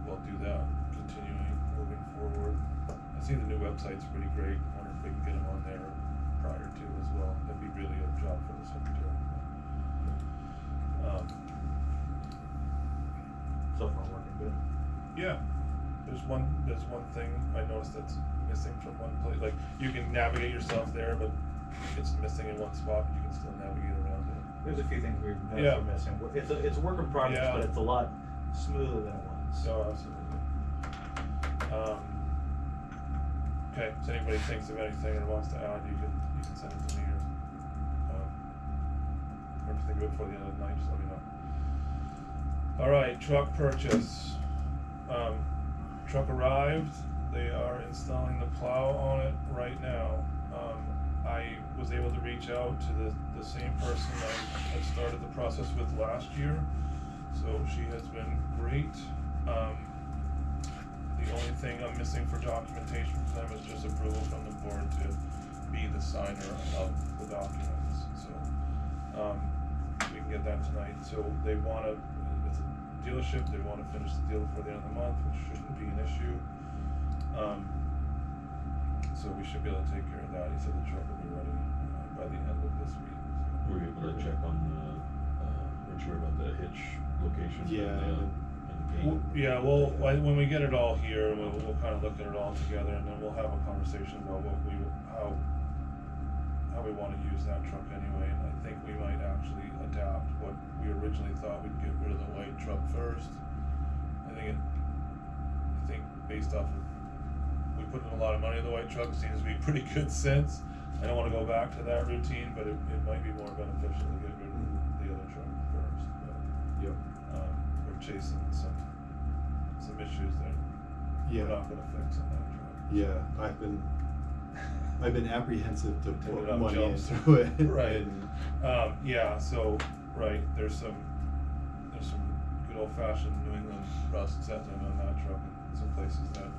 we'll do that, continuing, moving forward. I see the new website's pretty great, I wonder if we can get them on there prior to as well, that'd be really a job for the secretary. So far working good. Yeah, there's one thing I noticed that's missing from one place, like, you can navigate yourself there, but it's missing in one spot, but you can still navigate around it. There's a few things we've Yeah. noticed we're missing. It's a work in progress, Yeah. but it's a lot smoother than it was. So, absolutely. Okay, so anybody thinks of anything and wants to add, you can send it to me or if you think of it before the end of the night, just let me know. All right, truck purchase. Truck arrived. they are installing the plow on it right now. I was able to reach out to the same person I had started the process with last year, so she has been great. The only thing I'm missing for documentation from them is just approval from the board to be the signer of the documents, so, we can get that tonight. So they wanna, it's a dealership, they wanna finish the deal before the end of the month, which shouldn't be an issue. So we should be able to take care of that. He said the truck will be ready by the end of this week. So. Were you able to check on weren't you worried about the hitch location? Yeah, And the gate? Yeah, well, when we get it all here, we'll kind of look at it all together, and then we'll have a conversation about how we want to use that truck anyway. And I think we might actually adapt what we originally thought we'd get rid of the white truck first. I think based off of, we put in a lot of money in the white truck, it seems to be pretty good since. I don't want to go back to that routine, but it might be more beneficial to get rid of the other truck first. But, Yep. we're chasing some issues that we're not gonna fix on that truck. Yeah, I've been apprehensive to Take put it off money jumps. into it. Right. And Yeah, so, right, there's some good old fashioned New England rust setting in on that truck, and some places that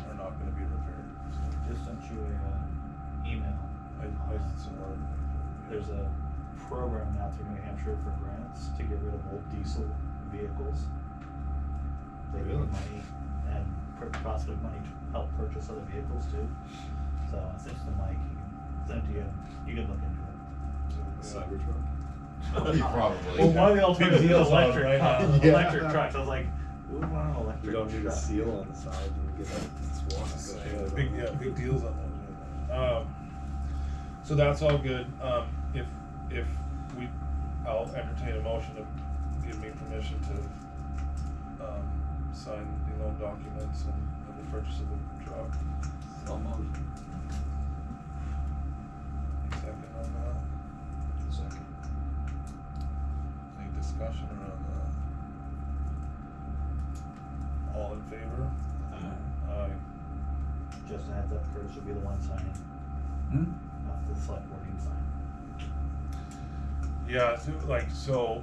are not gonna be repaired, so. Just sent you a email. I support. There's a program now through New Hampshire for grants to get rid of old diesel vehicles. They give you Really? money and possibly money to help purchase other vehicles too. So I sent it to Mike, he can send it to you, you can look into it. So, yeah. Cybertruck. Probably. Well, one of the alternatives is deals on it electric, right now. Yeah. electric trucks, I was like, ooh, I want an electric We don't need a truck. seal on the side, you get a swap. So, big deals on those. So that's all good. If I'll entertain a motion to give me permission to sign the loan documents and the purchase of the truck. So motion. Second on that. Second. Any discussion around that? All in favor? Aye. Just a heads up, Curtis will be the one signing, not the select board can sign. Yeah, so.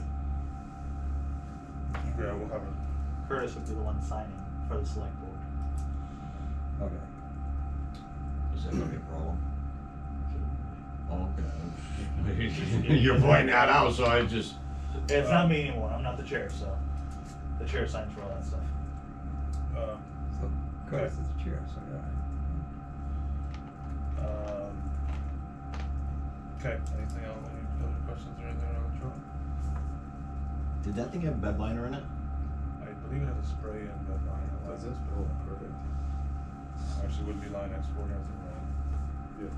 Yeah, we'll have a. Curtis would be the one signing for the select board. Okay. Is that gonna be a problem? Oh, okay. You're pointing that out, so I just. It's not me anymore, I'm not the chair, so the chair signs for all that stuff. So Curtis is the chair, so yeah. Okay, anything else, any other questions or anything around the truck? Did that thing have bed liner in it? I believe it has a spray and bed liner. Does it? Oh, perfect. Actually, wouldn't be line X 4 has the line. Yeah.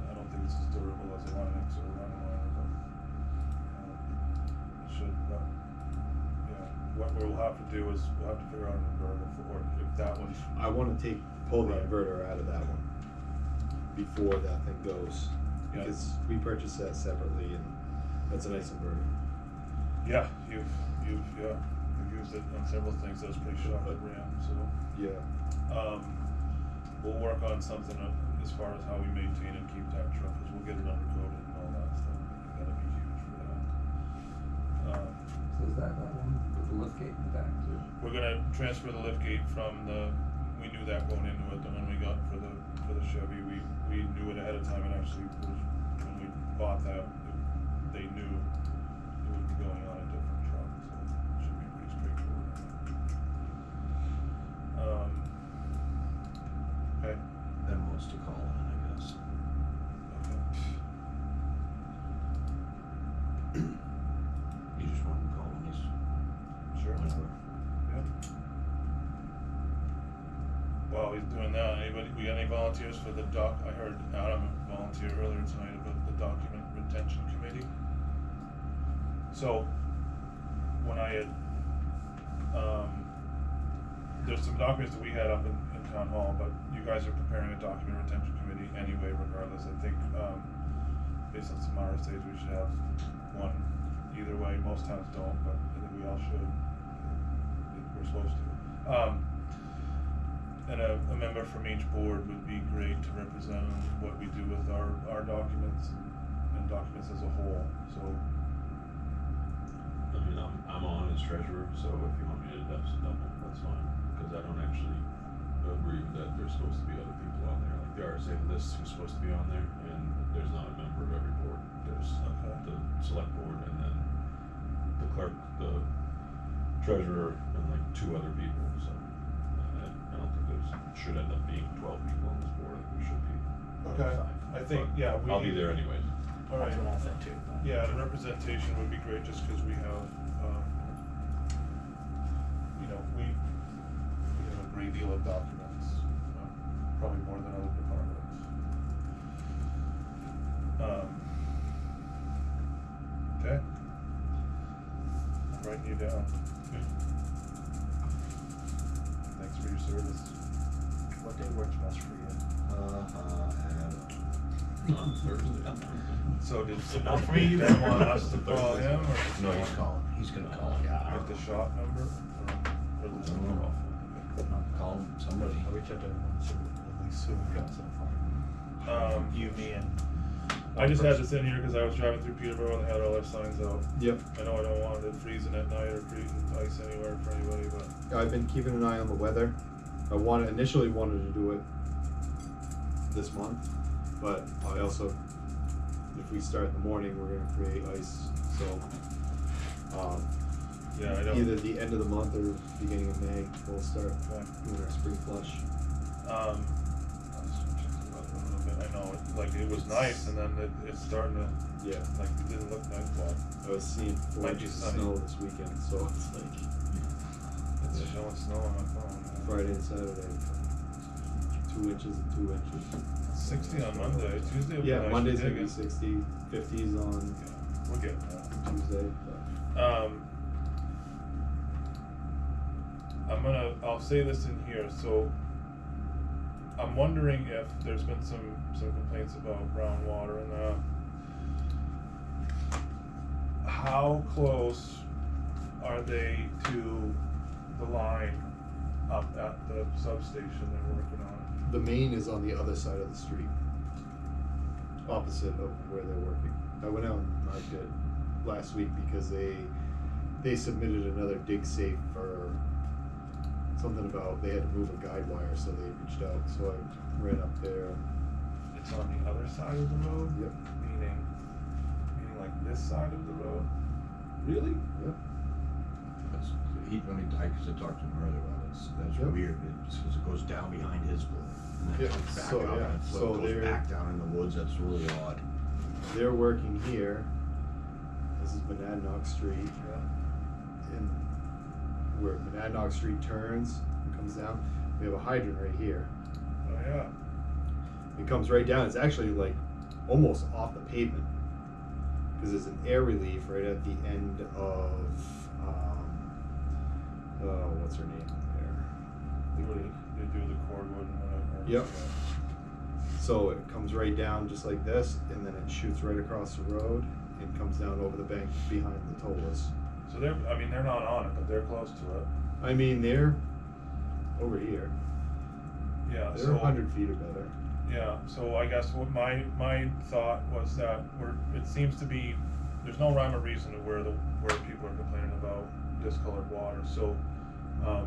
I don't think it's as durable as a line X or a line liner, but it should, but yeah, what we'll have to do is we'll have to figure out an inverter for it, if that one's. I wanna pull the Right. inverter out of that one before that thing goes. Yeah. Because we purchased that separately and that's a nice inverter. Yeah, you've used it on several things, that's pretty sharp at RAM, so. Yeah. We'll work on something as far as how we maintain and keep that truck, cause we'll get it undercoated and all that stuff, I think that'll be huge for that. So is that one with the lift gate in the back too? We're gonna transfer the lift gate from we knew that going into it, the one we got for the Chevy, we knew it ahead of time, and actually was, when we bought that, they knew it would be going on a different truck, so it should be pretty straightforward. Okay. Ben wants to call in, I guess. Okay. You just want him to call when he's. Sure. whenever. Yep. While he's doing that, we got any volunteers for the I heard Adam volunteer earlier tonight about the document retention committee. So, when I had, there's some documents that we had up in town hall, but you guys are preparing a document retention committee anyway regardless. I think, based on some RSA's, we should have one either way. Most towns don't, but I think we all should. We're supposed to. And a member from each board would be great to represent on what we do with our documents and documents as a whole, so. I mean, I'm on as treasurer, so if you want me to double, that's fine, because I don't actually agree that there's supposed to be other people on there. Like, there are, say, lists who's supposed to be on there, and there's not a member of every board. There's the select board, and then the clerk, the treasurer, and like 2 other people, so I don't think should end up being 12 people on this board. I think there should be Okay, 5. I think, But yeah, I'll be there anyways. All right. That's what I think too. But. Yeah, the representation would be great just because we have, you know, we have a great deal of documents, probably more than other departments. Okay. I'm writing you down. Thanks for your service. What day works best for you? On Thursday. So did Not for me, you don't want us to call him or? No, he's calling, he's gonna call, yeah. Get the shop number or the Mm. Call somebody. I'll reach out to everyone, so at least who we've got so far. You, me, and. I just had this in here because I was driving through Peterborough and they had all their signs out. Yep. I know I don't want it freezing at night or freezing ice anywhere for anybody, but. I've been keeping an eye on the weather. I initially wanted to do it this month, but I also, if we start in the morning, we're gonna create ice, so, Yeah, I don't. either the end of the month or beginning of May, we'll start doing our spring flush. I'll just check the weather a little bit. I know, it was nice and then it's starting to, Yeah, like, it didn't look nice, but I was seeing 4 Might be inches of sunny. snow this weekend, so it's like it's showing snow on my phone. Friday and Saturday, 2 inches and 2 inches. 60 on Monday, Tuesday will be nice. Yeah, Monday's gonna digging. be 60, 50s on Yeah, we're getting there. Tuesday, but. I'll say this in here, so I'm wondering if there's been some complaints about groundwater and how close are they to the line up at the substation they're working on? The main is on the other side of the street, opposite of where they're working. I went out and marked it last week because they submitted another dig safe for something about, they had to move a guide wire, so they reached out, so I ran up there. It's on the other side of the road? Yep. Meaning like this side of the road? Really? Yep. That's, when I talked to him earlier about it, that's Yep. weird, because it goes down behind his building. And then Yeah, comes back so, up, yeah, and it so goes they're- back down in the woods, that's really odd. They're working here. This is Monadnock Street. And where Monadnock Street turns and comes down, we have a hydrant right here. Oh, yeah. It comes right down. It's actually like almost off the pavement because there's an air relief right at the end of what's her name there? They do the cordwood and whatever. Yep. So it comes right down just like this, and then it shoots right across the road and comes down over the bank behind the Tolas. So they're not on it, but they're close to it. I mean, they're over here. Yeah, They're so. 100 feet or better. Yeah, so I guess what my thought was that it seems to be, there's no rhyme or reason to where people are complaining about discolored water, so, our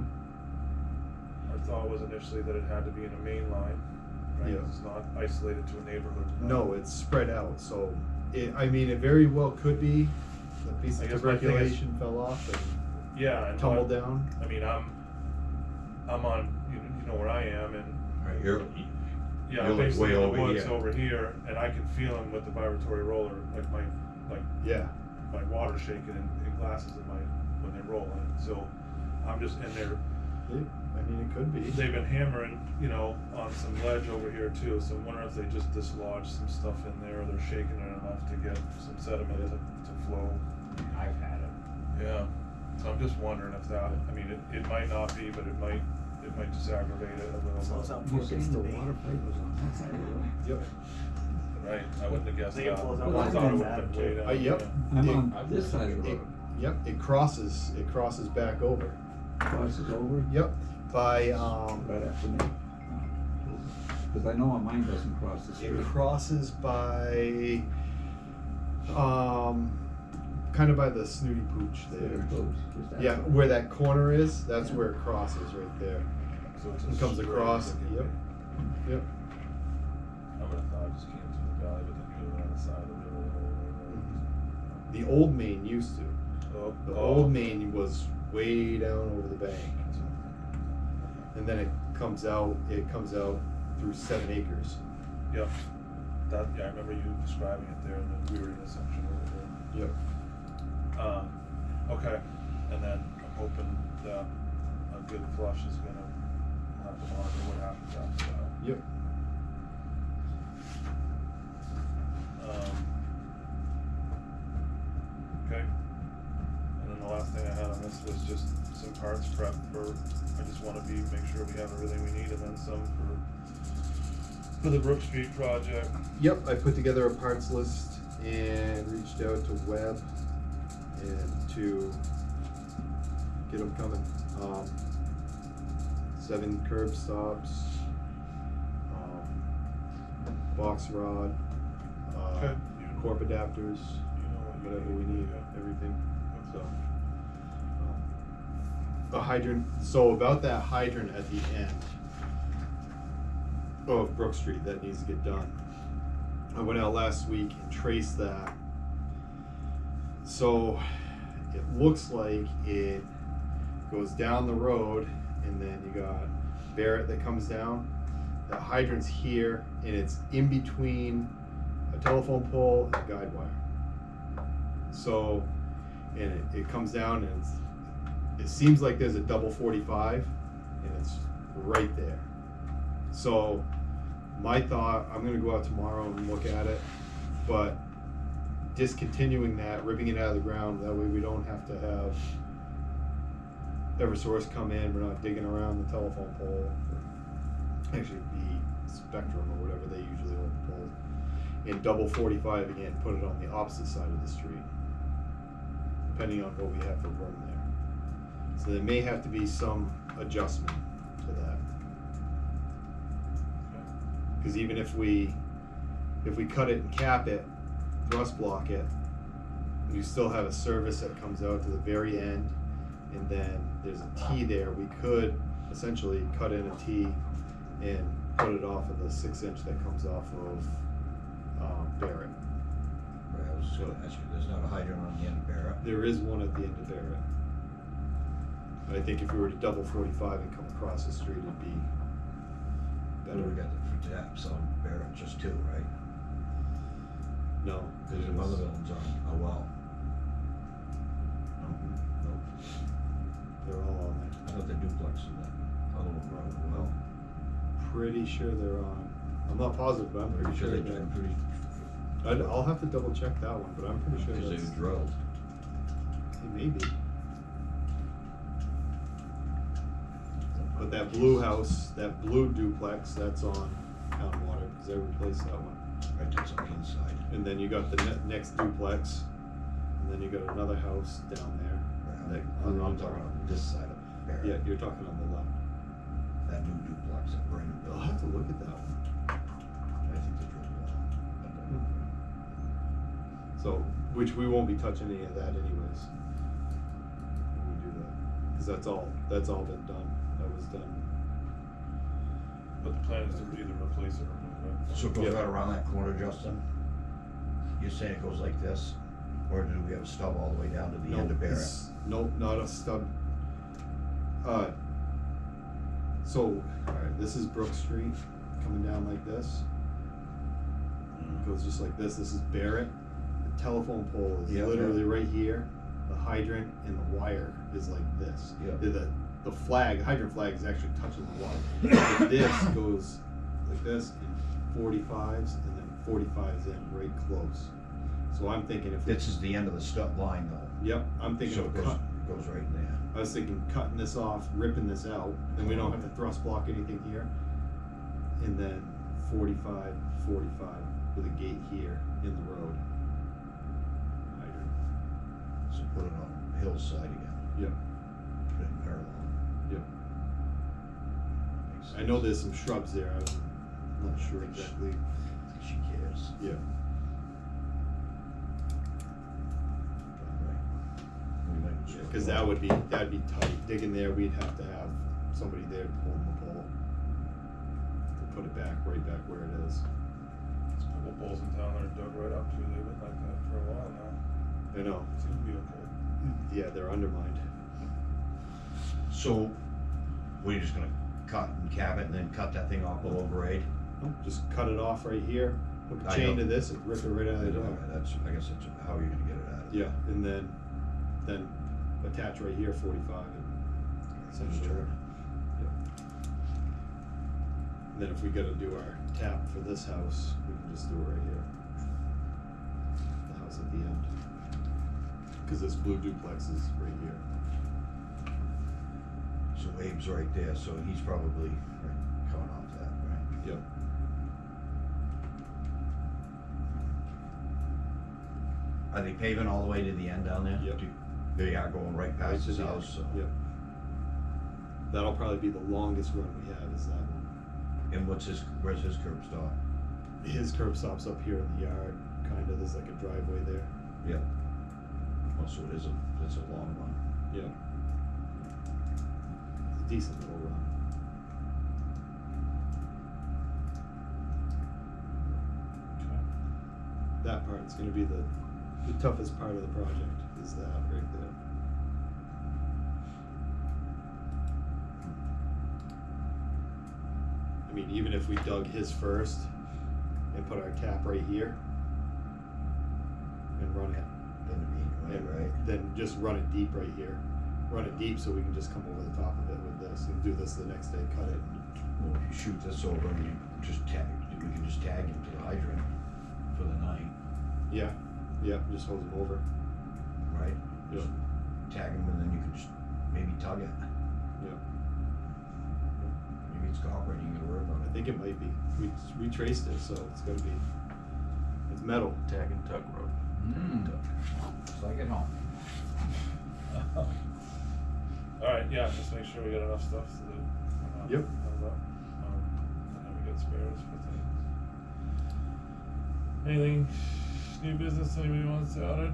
thought was initially that it had to be in a main line, right? Yeah. It's not isolated to a neighborhood. No, it's spread out, so it very well could be the piece I of guess my thing is- tuberculation fell off and Yeah, and tumbled down. I mean, I'm on, you know where I am, and Right, you're, yeah, You're, I'm like, basically way in the over woods here. over here, and I can feel them with the vibratory roller, like Yeah, my water shaking in glasses when they roll in it. So I'm just in there. I mean, it could be. They've been hammering, on some ledge over here too. So I'm wondering if they just dislodged some stuff in there, or they're shaking it enough to get some sediment to flow. I've had it. Yeah. So I'm just wondering if that. I mean, it might not be, but it might just aggravate it a little. So it's out You before it seen gets the to me. water pipe was on that side of the road? Yep. Right. I wouldn't have guessed Think it that. flows I out one thought it side would have been way down. Yep. Yeah. I'm It- on this side of the road. Yep, it crosses back over. Crosses over. Yep, by, Right after me. Cause I know mine doesn't cross the street. it crosses by, kind of by the Snooty Pooch there. Just after. Yeah, where that corner is, that's Yeah. where it crosses, right there. So it's a It comes straight across, looking yep, way. yep. I would have thought it just came through the valley, but then you live on the side of the river the whole way. The old main used to. Oh, The oh. old main was way down over the bank. And then it comes out through 7 acres. Yep. That, yeah, I remember you describing it there in the weird intersection over Yep. there. Okay, and then I'm hoping that a good flush is gonna have to monitor what happens after that. Yep. Okay. And then the last thing I had on this was just some parts prep for, I just wanna make sure we have everything we need and then some for the Brook Street project. Yep, I put together a parts list and reached out to Webb and to get them coming. 7 curb stops, box rod, Okay. corp adapters, You know what you whatever we need, yeah. everything. So, a hydrant. So about that hydrant at the end of Brook Street that needs to get done. I went out last week and traced that. So it looks like it goes down the road, and then you got Barrett that comes down. The hydrant's here, and it's in between a telephone pole and a guide wire. So, and it comes down, and it seems like there's a double 45, and it's right there. So my thought, I'm gonna go out tomorrow and look at it, but discontinuing that, ripping it out of the ground, that way we don't have to have Eversource come in, we're not digging around the telephone pole. Actually, the Spectrum or whatever they usually hold the poles. And double 45 again, put it on the opposite side of the street, depending on what we have for room there. So there may have to be some adjustment to that. Because even if we cut it and cap it, thrust block it, you still have a service that comes out to the very end, and then there's a T there. We could essentially cut in a T and put it off of the 6-inch that comes off of Barrett. Right, I was just gonna ask you, there's not a hydrant on the end of Barrett? There is one at the end of Barrett. But I think if we were to double 45 and come across the street, it'd be better. We got the taps on Barrett, just 2, right? No. There's some other buildings on, oh wow. Nope. They're all on there. I thought the duplex in that other one run as well. Pretty sure they're on. I'm not positive, but I'm pretty sure they they're. did pretty, I'll have to double check that one, but I'm pretty sure because they that's. drilled. Maybe. But that blue house, that blue duplex, that's on Town Water, because they replaced that one. Right, that's on the inside. And then you got the next duplex, and then you got another house down there. Right, I'm talking on this side of Barrett. Yeah, you're talking on the left. That new duplex, that brand new I'll building. have to look at that one. I think they drilled well. So, which we won't be touching any of that anyways. When we do that, because that's all been done. That was done. But the plan is to either replace it or remove it. So it goes Yeah. right around that corner, Justin? You're saying it goes like this? Or do we have a stub all the way down to the end of Barrett? Nope, not a stub. So, alright, this is Brook Street, coming down like this. It goes just like this. This is Barrett. The telephone pole is Yeah, literally yeah. right here. The hydrant and the wire is like this. Yeah. The flag, hydrant flag is actually touching the water. But this goes like this in 45s, and then 45s in right close. So I'm thinking if we, This is the end of the stub line though. yep, I'm thinking So of it cut. goes right in there. I was thinking cutting this off, ripping this out, then we don't have to thrust block anything here. And then 45, 45 with a gate here in the road. Hydrant. So put it on hillside again, Yep, put it in parallel. yep. I know there's some shrubs there, I'm not sure exactly, She cares. yeah. Yeah, cause that'd be tight, digging there, we'd have to have somebody there pulling the pole. To put it right back where it is. There's a couple poles in town that are dug right up to, they've been like that for a while now. I know, Seems to be okay. yeah, they're undermined. So, we're just gonna cut and cap it and then cut that thing off below grade? Nope, just cut it off right here, hook a I chain know. to this and rip it right out of the ground. Okay, that's, I guess that's how you're gonna get it out of there. Yeah, and then attach right here 45 and send Just it turn over. Yep. And then if we gotta do our tap for this house, we can just do it right here. The house at the end. Cause this blue duplex is right here. So Abe's right there, so he's probably right, coming off that, right? Yep. Are they paving all the way to the end down there? Yep. They are going right Right past to his the end. house, so. Yep. That'll probably be the longest run we have is that one. And where's his curb stop? His curb stop's up here in the yard, kinda, there's like a driveway there. Yep. Well, so it's a long one. Yep. It's a decent little run. Okay. That part's gonna be the toughest part of the project, is that right there. I mean, even if we dug his first and put our tap right here and run it, Then it'd be, and right? then just run it deep right here. Run it deep so we can just come over the top of it with this and do this the next day, cut it. Well, if you shoot this over and you just tag, we can just tag him to the hydrant for the night, Yeah, yeah, just hose them over. right? Yeah. Just tag him and then you can just maybe tug it. Yeah, Maybe it's copper and you can work on I it. think it might be. We traced it, so it's gotta be. It's metal. Tag and tuck road. It's like at home. Alright, yeah, just make sure we got enough stuff so that we're not Yep. held up. And then we got spares for things. Anything, new business anybody wants added?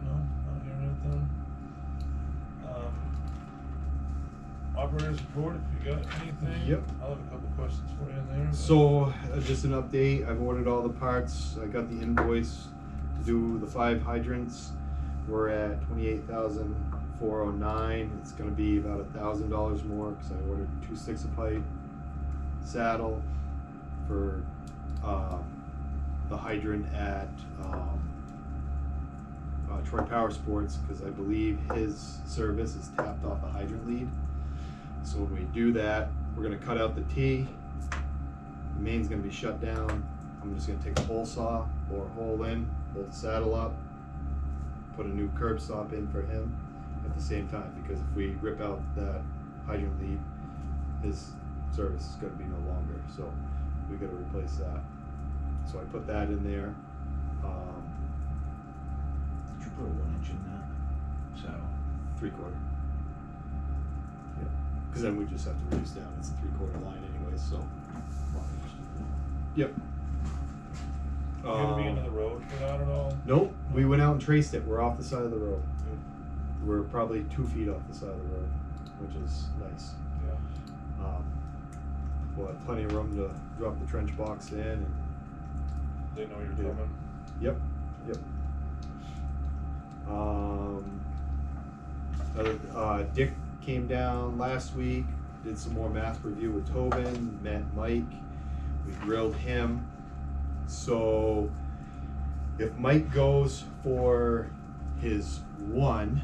No, not hearing anything. Operators report, if you got anything. Yep. I'll have a couple questions for you in there. but- So, just an update, I've ordered all the parts, I got the invoice to do the 5 hydrants. We're at 28,409, it's gonna be about $1,000 more, cause I ordered 2 sticks of pipe, saddle for, the hydrant at, Troy Power Sports, cause I believe his service is tapped off the hydrant lead. So when we do that, we're gonna cut out the T, the main's gonna be shut down. I'm just gonna take a hole saw, bore a hole in, bolt the saddle up, put a new curb stop in for him at the same time, because if we rip out that hydrant lead, his service is gonna be no longer, so we gotta replace that. So I put that in there. Did you put a 1 inch in that? Saddle? 3/4. Yeah, cause then we just have to reduce down, it's a 3/4 line anyway, so. Yep. You gonna be into the road for that at all? Nope, we went out and traced it, we're off the side of the road. We're probably 2 feet off the side of the road, which is nice. Yeah. We'll have plenty of room to drop the trench box in and, They know you're Yeah. coming. yep, yep. Dick came down last week, did some more math review with Tobin, met Mike, we grilled him. So if Mike goes for his 1,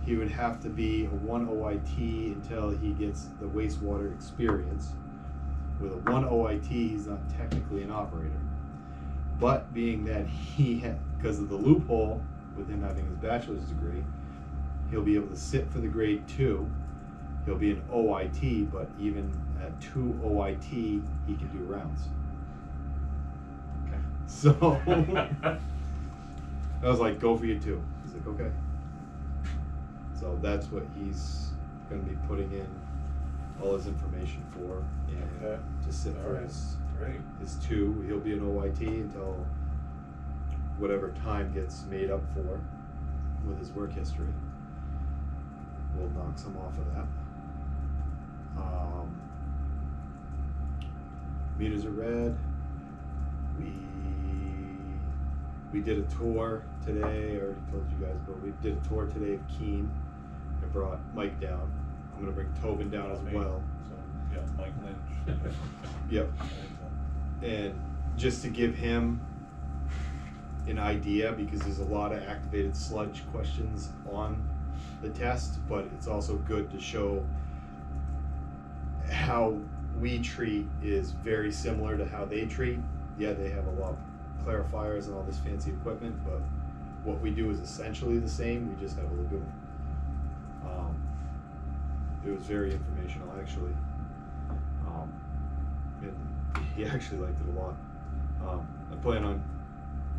he would have to be a 1 OIT until he gets the wastewater experience. With a 1 OIT, he's not technically an operator. But being that he had, because of the loophole with him having his bachelor's degree, he'll be able to sit for the grade 2. He'll be an OIT, but even at 2 OIT, he can do rounds. Okay. So I was like, go for your 2. He's like, okay. So that's what he's gonna be putting in all his information for, and Okay. to sit for Alright. his Great. his 2. He'll be an OIT until whatever time gets made up for with his work history. We'll knock some off of that. Meters are red. We did a tour today. I already told you guys, but we did a tour today of Keene. I brought Mike down. I'm gonna bring Tobin down as Me. well. So, yeah, Mike Lynch. Yep. And just to give him an idea, because there's a lot of activated sludge questions on the test, but it's also good to show how we treat is very similar to how they treat. Yeah, they have a lot of clarifiers and all this fancy equipment, but what we do is essentially the same. We just have a lagoon. It was very informational, actually. And he actually liked it a lot. I plan on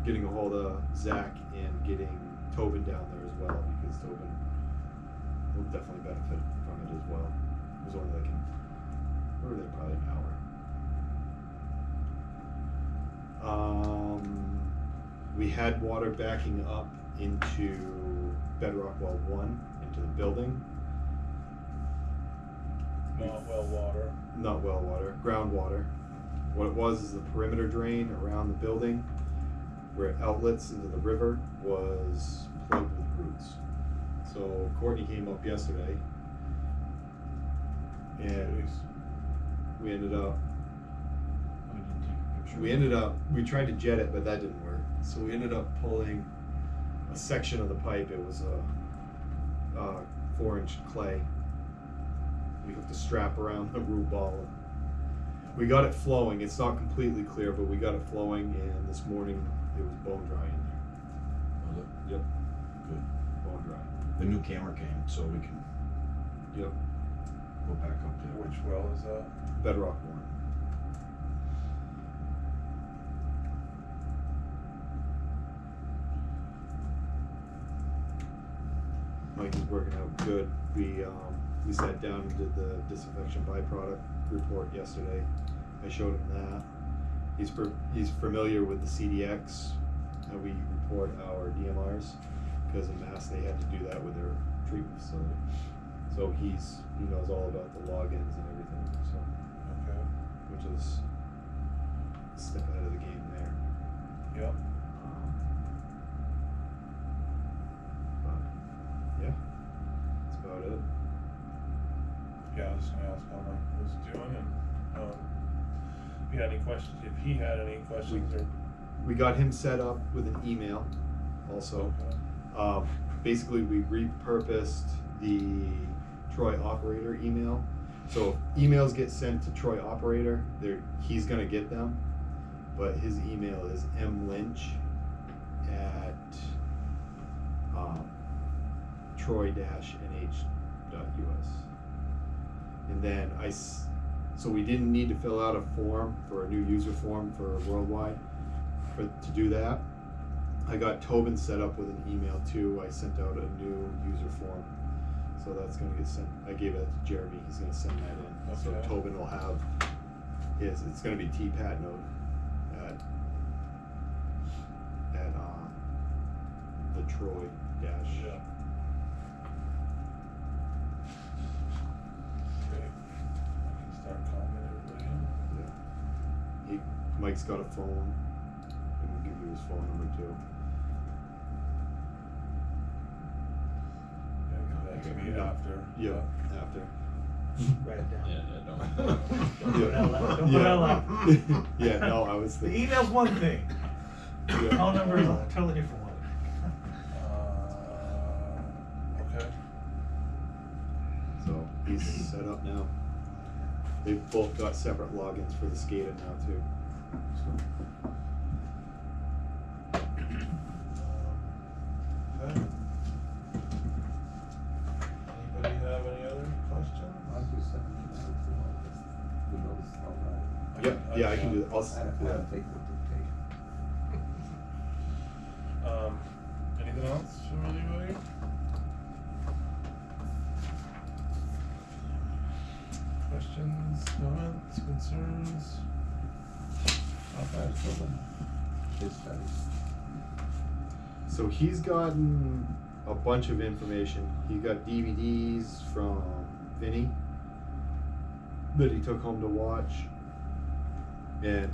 getting a hold of Zach and getting Tobin down there as well, because Tobin will definitely benefit from it as well. It was only like we were there probably an hour. We had water backing up into Bedrock Well 1, into the building. Not well water. Not well water, groundwater. What it was is the perimeter drain around the building, where it outlets into the river, was plugged with roots. So Courtney came up yesterday, and we ended up, we tried to jet it, but that didn't work. So we ended up pulling a section of the pipe. It was a 4-inch clay. We hooked a strap around the root ball. We got it flowing. It's not completely clear, but we got it flowing, and this morning it was bone dry in there. Was it? Yep, Good. bone dry. The new camera came, so we can Yep, go back up there. Which well is that? Bedrock 1. Mike is working out good. We sat down and did the disinfection byproduct report yesterday. I showed him that. He's familiar with the CDX, how we report our DMRs, because in Mass they had to do that with their treatment facility. So he knows all about the logins and everything. So, Okay. which is a step ahead of the game there. Yep. But yeah, that's about it. Yeah, I was just gonna ask how Mike was doing, and if he had any questions, if he had any questions or. We got him set up with an email also. Okay. Basically, we repurposed the Troy operator email. So if emails get sent to Troy operator, he's gonna get them, but his email is mlynch at troy-nh.us. And then so we didn't need to fill out a form for a new user form for Worldwide. To do that, I got Tobin set up with an email too. I sent out a new user form, so that's gonna get sent. I gave it to Jeremy. He's gonna send that in. So Okay. Tobin will have his. It's gonna be TPAT node at the Troy dash. Yeah. Okay. I can start calling everybody in. Mike's got a phone. And we'll give you his phone number too. Yeah, give that to me after. Yeah, after. Write it down. Yeah, Don't put it out loud. Don't put it out loud. Yeah, no, I was The thinking. email's one thing. Yeah. Phone number is a totally different one. Okay. So he's set up now. They've both got separate logins for the SCADA now too. Okay. Anybody have any other questions? I'll just send an email to all this, who knows how that. Yeah, I can do that. I'll I don't do that. take the dictation. Anything else from anybody? questions, comments, concerns? Not bad, Tobin. His studies. So he's gotten a bunch of information. He got DVDs from Vinny that he took home to watch. And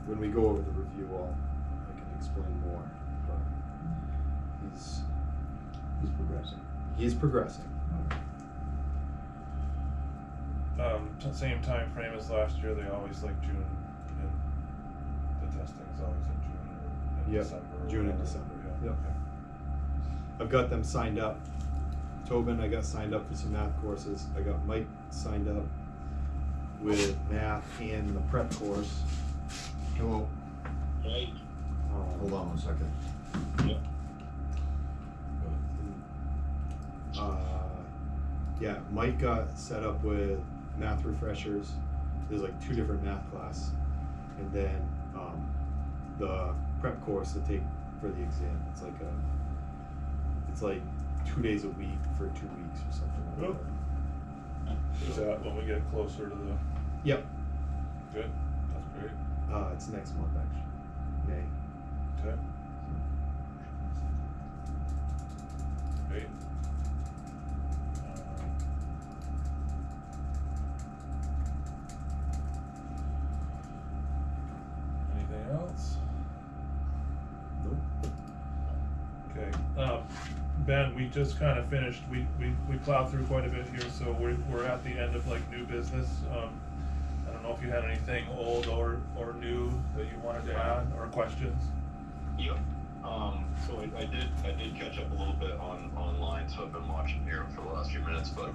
when we go over the review, I can explain more. But He's progressing. he's progressing. Same time frame as last year, they always like June, and the testing is always in June or in Yep, December. or June and whatever. December, Yeah. yep. Okay. I've got them signed up. Tobin, I got signed up for some math courses. I got Mike signed up with math and the prep course. Hello. Right. Hold on 1 second. Yep. Yeah, Mike got set up with math refreshers. There's like 2 different math classes, and then the prep course to take for the exam. It's like 2 days a week for 2 weeks or something like that. Is that when we get closer to the, Yep. good, that's great, It's next month actually, May. okay. Great. Anything else? Nope. Okay, Ben, we just kind of finished, we plowed through quite a bit here, so we're at the end of like new business. I don't know if you had anything old or new that you wanted to add, or questions? Yep. So I did catch up a little bit online, so I've been watching here for the last few minutes, but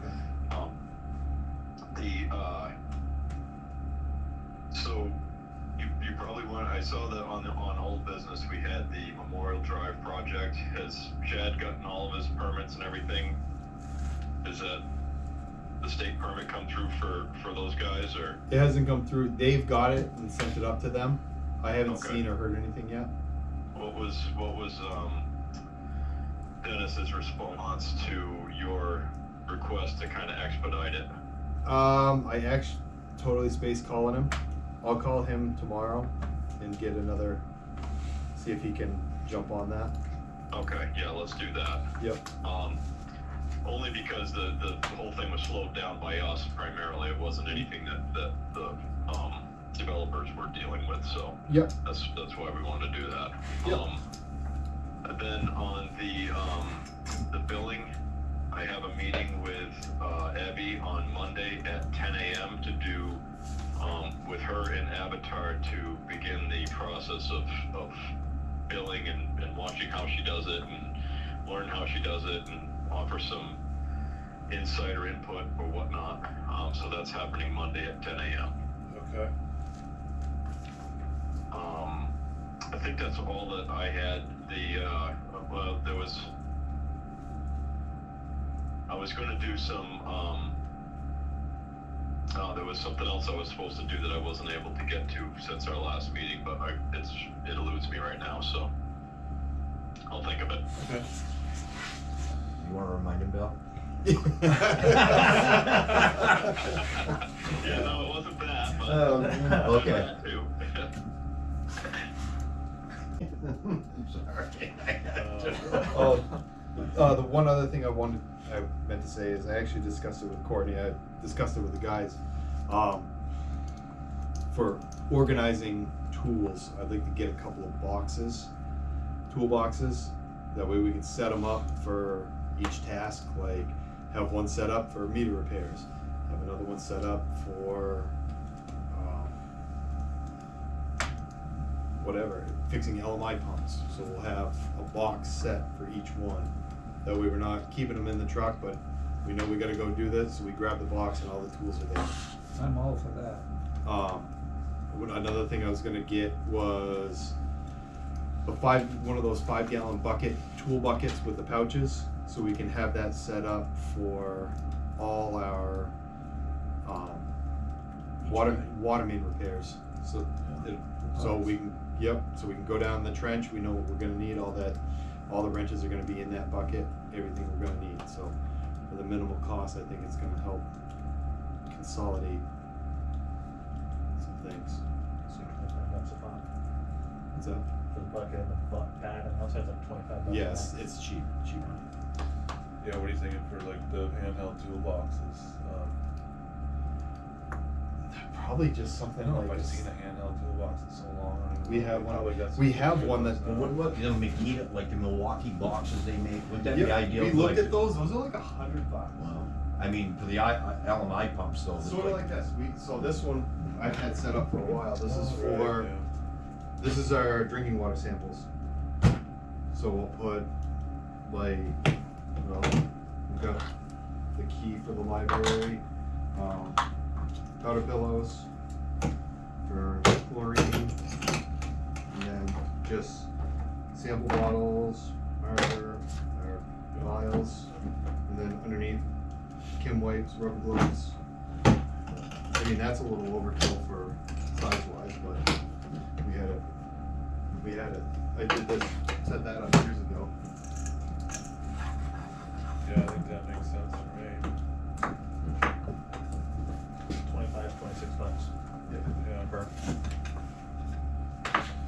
so you probably want, I saw that on old business we had the Memorial Drive project. Has Chad gotten all of his permits and everything? Is that the state permit come through for those guys, or? It hasn't come through. They've got it and sent it up to them. I haven't Okay. seen or heard anything yet. What was Dennis's response to your request to kind of expedite it? I actually totally spaced calling him. I'll call him tomorrow and get see if he can jump on that. Okay, yeah, let's do that. Yep. Only because the whole thing was slowed down by us primarily. It wasn't anything that the developers were dealing with, so Yep. that's why we wanted to do that. Yep. And then on the billing, I have a meeting with Abby on Monday at 10 a.m. to do with her and Avatar to begin the process of billing and watching how she does it and learn how she does it and offer some insider input or whatnot. So that's happening Monday at 10 a.m. Okay. I think that's all that I had. I was going to do some, there was something else I was supposed to do that I wasn't able to get to since our last meeting, but it eludes me right now, so I'll think of it. Okay. You wanna remind him, Bill? Yeah, no, it wasn't that, but Okay. that too. I'm sorry. The one other thing I meant to say is I actually discussed it with Courtney. I discussed it with the guys. For organizing tools, I'd like to get a couple of toolboxes. That way we can set them up for each task. Like have one set up for meter repairs, have another one set up for whatever, fixing LMI pumps. So we'll have a box set for each one. That way we're not keeping them in the truck, but we know we gotta go do this, so we grab the box and all the tools are there. I'm all for that. Another thing I was gonna get was one of those 5-gallon tool buckets with the pouches, so we can have that set up for all our water main repairs. So we can go down the trench. We know what we're gonna need. All the wrenches are gonna be in that bucket. Everything we're gonna need. So for the minimal cost, I think it's gonna help consolidate some things. So $25 a pop What's that? for the bucket and the pad, and outside's like $25. Yes, it's cheap money. Yeah, what are you thinking for like the handheld toolboxes? Probably just I something don't know like if I've this. seen a handheld toolbox in so long. I don't We know. have one. Probably got some We have good one ones that- now. What, you know, Makita, like the Milwaukee boxes they make, wouldn't that be Yeah, ideal? we for, looked like, at those. Those are like $100. Wow. I mean, for the LMI pumps though. Sort of like this. So this one I've had set up for a while. This is for. Right, This is our drinking water samples. So we'll put like, well, we've got the key for the library, powder pillows for chlorine, and then just sample bottles, our vials, and then underneath Kim wipes, rubber gloves. I mean, that's a little overkill for size-wise, but we had it. I did this, set that up years ago. Yeah, I think that makes sense for me. 26 bucks. Yeah. Per.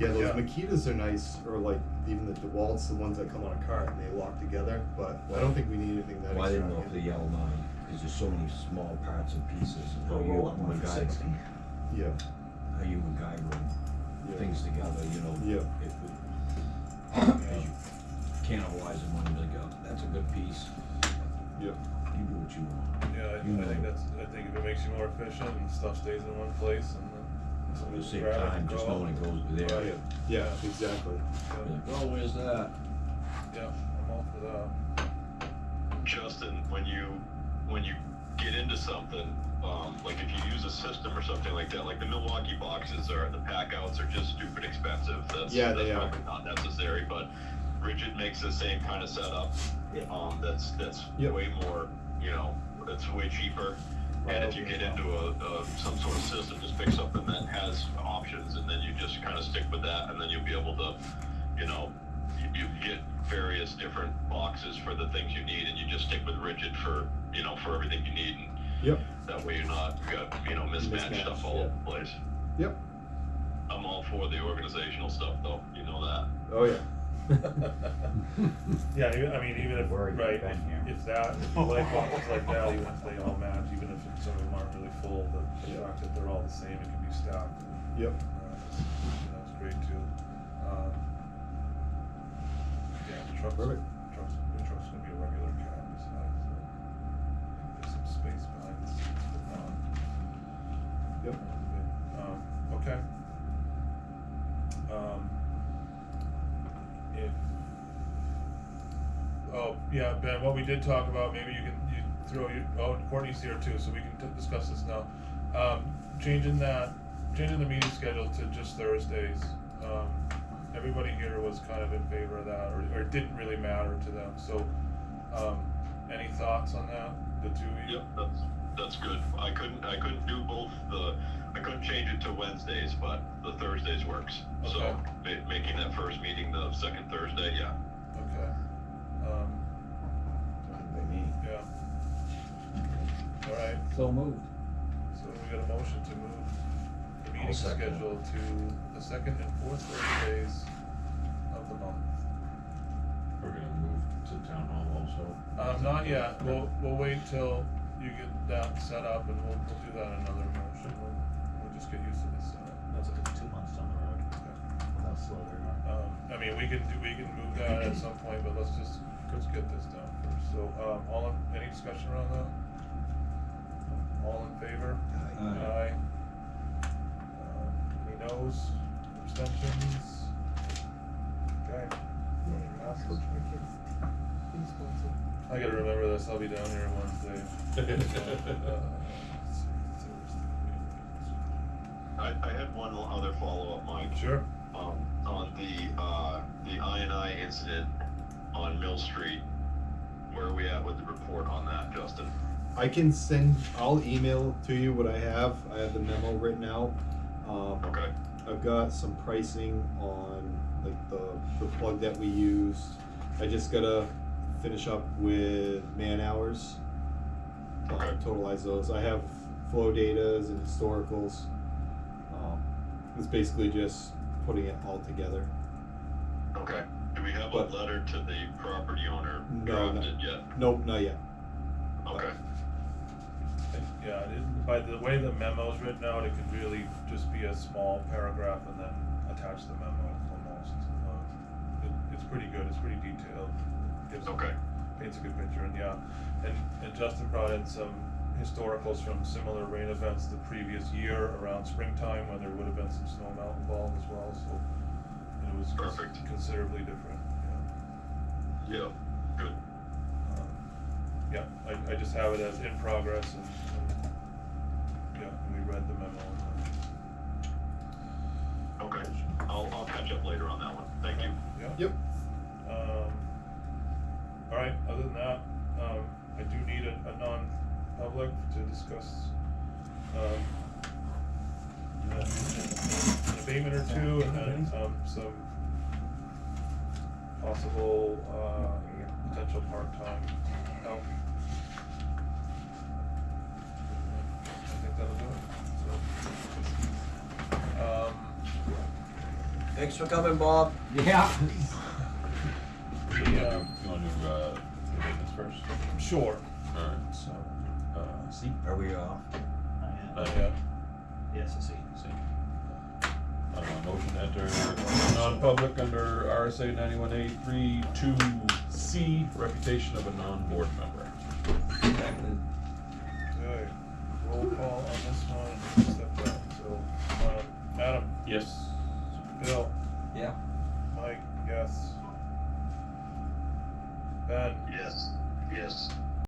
Yeah, those Yeah. Makitas are nice, or like even the DeWalt's, the ones that come on a cart and they lock together, but I don't think we need anything that Why they don't go extravagant. for the L9? Because there's so many small parts and pieces. And They'll how you roll up one for MacGyver- 60. Yeah, How you MacGyver yeah. things together, you know? Yeah. As you cannibalize them when they go, that's a good piece. Yeah. You do what you want. Yeah, You I think know. I think if it makes you more efficient and stuff stays in one place and then It'll somebody save grab it time and just go. knowing it goes there. Right. Yeah, exactly. Yeah, Oh, where's that? yeah, I'm all for that. Justin, when you get into something, like if you use a system or something like that, like the Milwaukee boxes or the pack outs are just stupid expensive. That's They are. probably not necessary, but Rigid makes the same kind of setup. Yeah. That's Yep. way more, it's way cheaper. And if you get into some sort of system, just pick something that has options, and then you just kind of stick with that, and then you'll be able to, you get various different boxes for the things you need, and you just stick with Rigid for everything you need, and Yep. that way you're not got mismatched stuff all yeah. over the place. Yep. I'm all for the organizational stuff, though. You know that. Oh yeah. Yeah, I mean, even if, Where you've right, been here. if that, if you like boxes like that, even if they all match, even if some of them aren't really full, the Yeah. fact that they're all the same, it can be stacked. Yep. That's great too. Yeah, the truck's Perfect. the truck's gonna be a regular cab besides, so there's some space behind the seats for that. Yep. Okay. If, oh, yeah, Ben, what we did talk about, maybe you throw Courtney's here too, so we can discuss this now. Changing the meeting schedule to just Thursdays. Everybody here was kind of in favor of that, or it didn't really matter to them, so, any thoughts on that, the two of you? Yep, that's good. I couldn't do both I couldn't change it to Wednesdays, but the Thursdays works. Okay. So making that first meeting the second Thursday, yeah. Okay. Fine by me. Yeah. Alright, So moved. so we got a motion to move the meeting I'll second. schedule to the second and fourth Thursdays of the month. We're gonna move to town hall also. Not yet, we'll wait till you get that set up and we'll do that in another motion, we'll just get used to this setup. That's like 2 months down the road. How slow they're not. I mean, we can move that at some point, but let's get this done first, so, any discussion around that? All in favor? Aye. Any noes, abstentions? Okay. Passes. I gotta remember this, I'll be down here Wednesday. Let's see, Thursday. I had one other follow-up, Mike. Sure. On the I&I incident on Mill Street. Where are we at with the report on that, Justin? I'll email to you what I have. I have the memo written out. Okay. I've got some pricing on like the plug that we used. I just gotta finish up with man hours. Okay. Totalize those. I have flow datas and historicals. It's basically just putting it all together. Okay. Do we have But- a letter to the property owner No, drafted yet? Nope, not yet. Okay. Yeah, by the way the memo's written out, it could really just be a small paragraph and then attach the memo almost. It's pretty good, it's pretty detailed. Gives, Okay. paints a good picture, and yeah, and Justin brought in some historicals from similar rain events the previous year around springtime when there would have been some snow melt involved as well, so it was Perfect. considerably different, yeah. Yeah. Good. Yeah, I just have it as in progress and yeah, we read the memo. Okay. I'll catch up later on that one. Thank you. Yeah. Yep. Alright, other than that, I do need a non-public to discuss, an abatement or two and then, some possible, potential part-time help. I think that'll do it, so. Thanks for coming, Bob. Yeah. You wanna do, abatements first? Sure. Alright, so, C? Are we off? Not yet. Yeah. Yes, I see. C. Motion to enter non-public under RSA 91A 3 2C, reputation of a non-board member.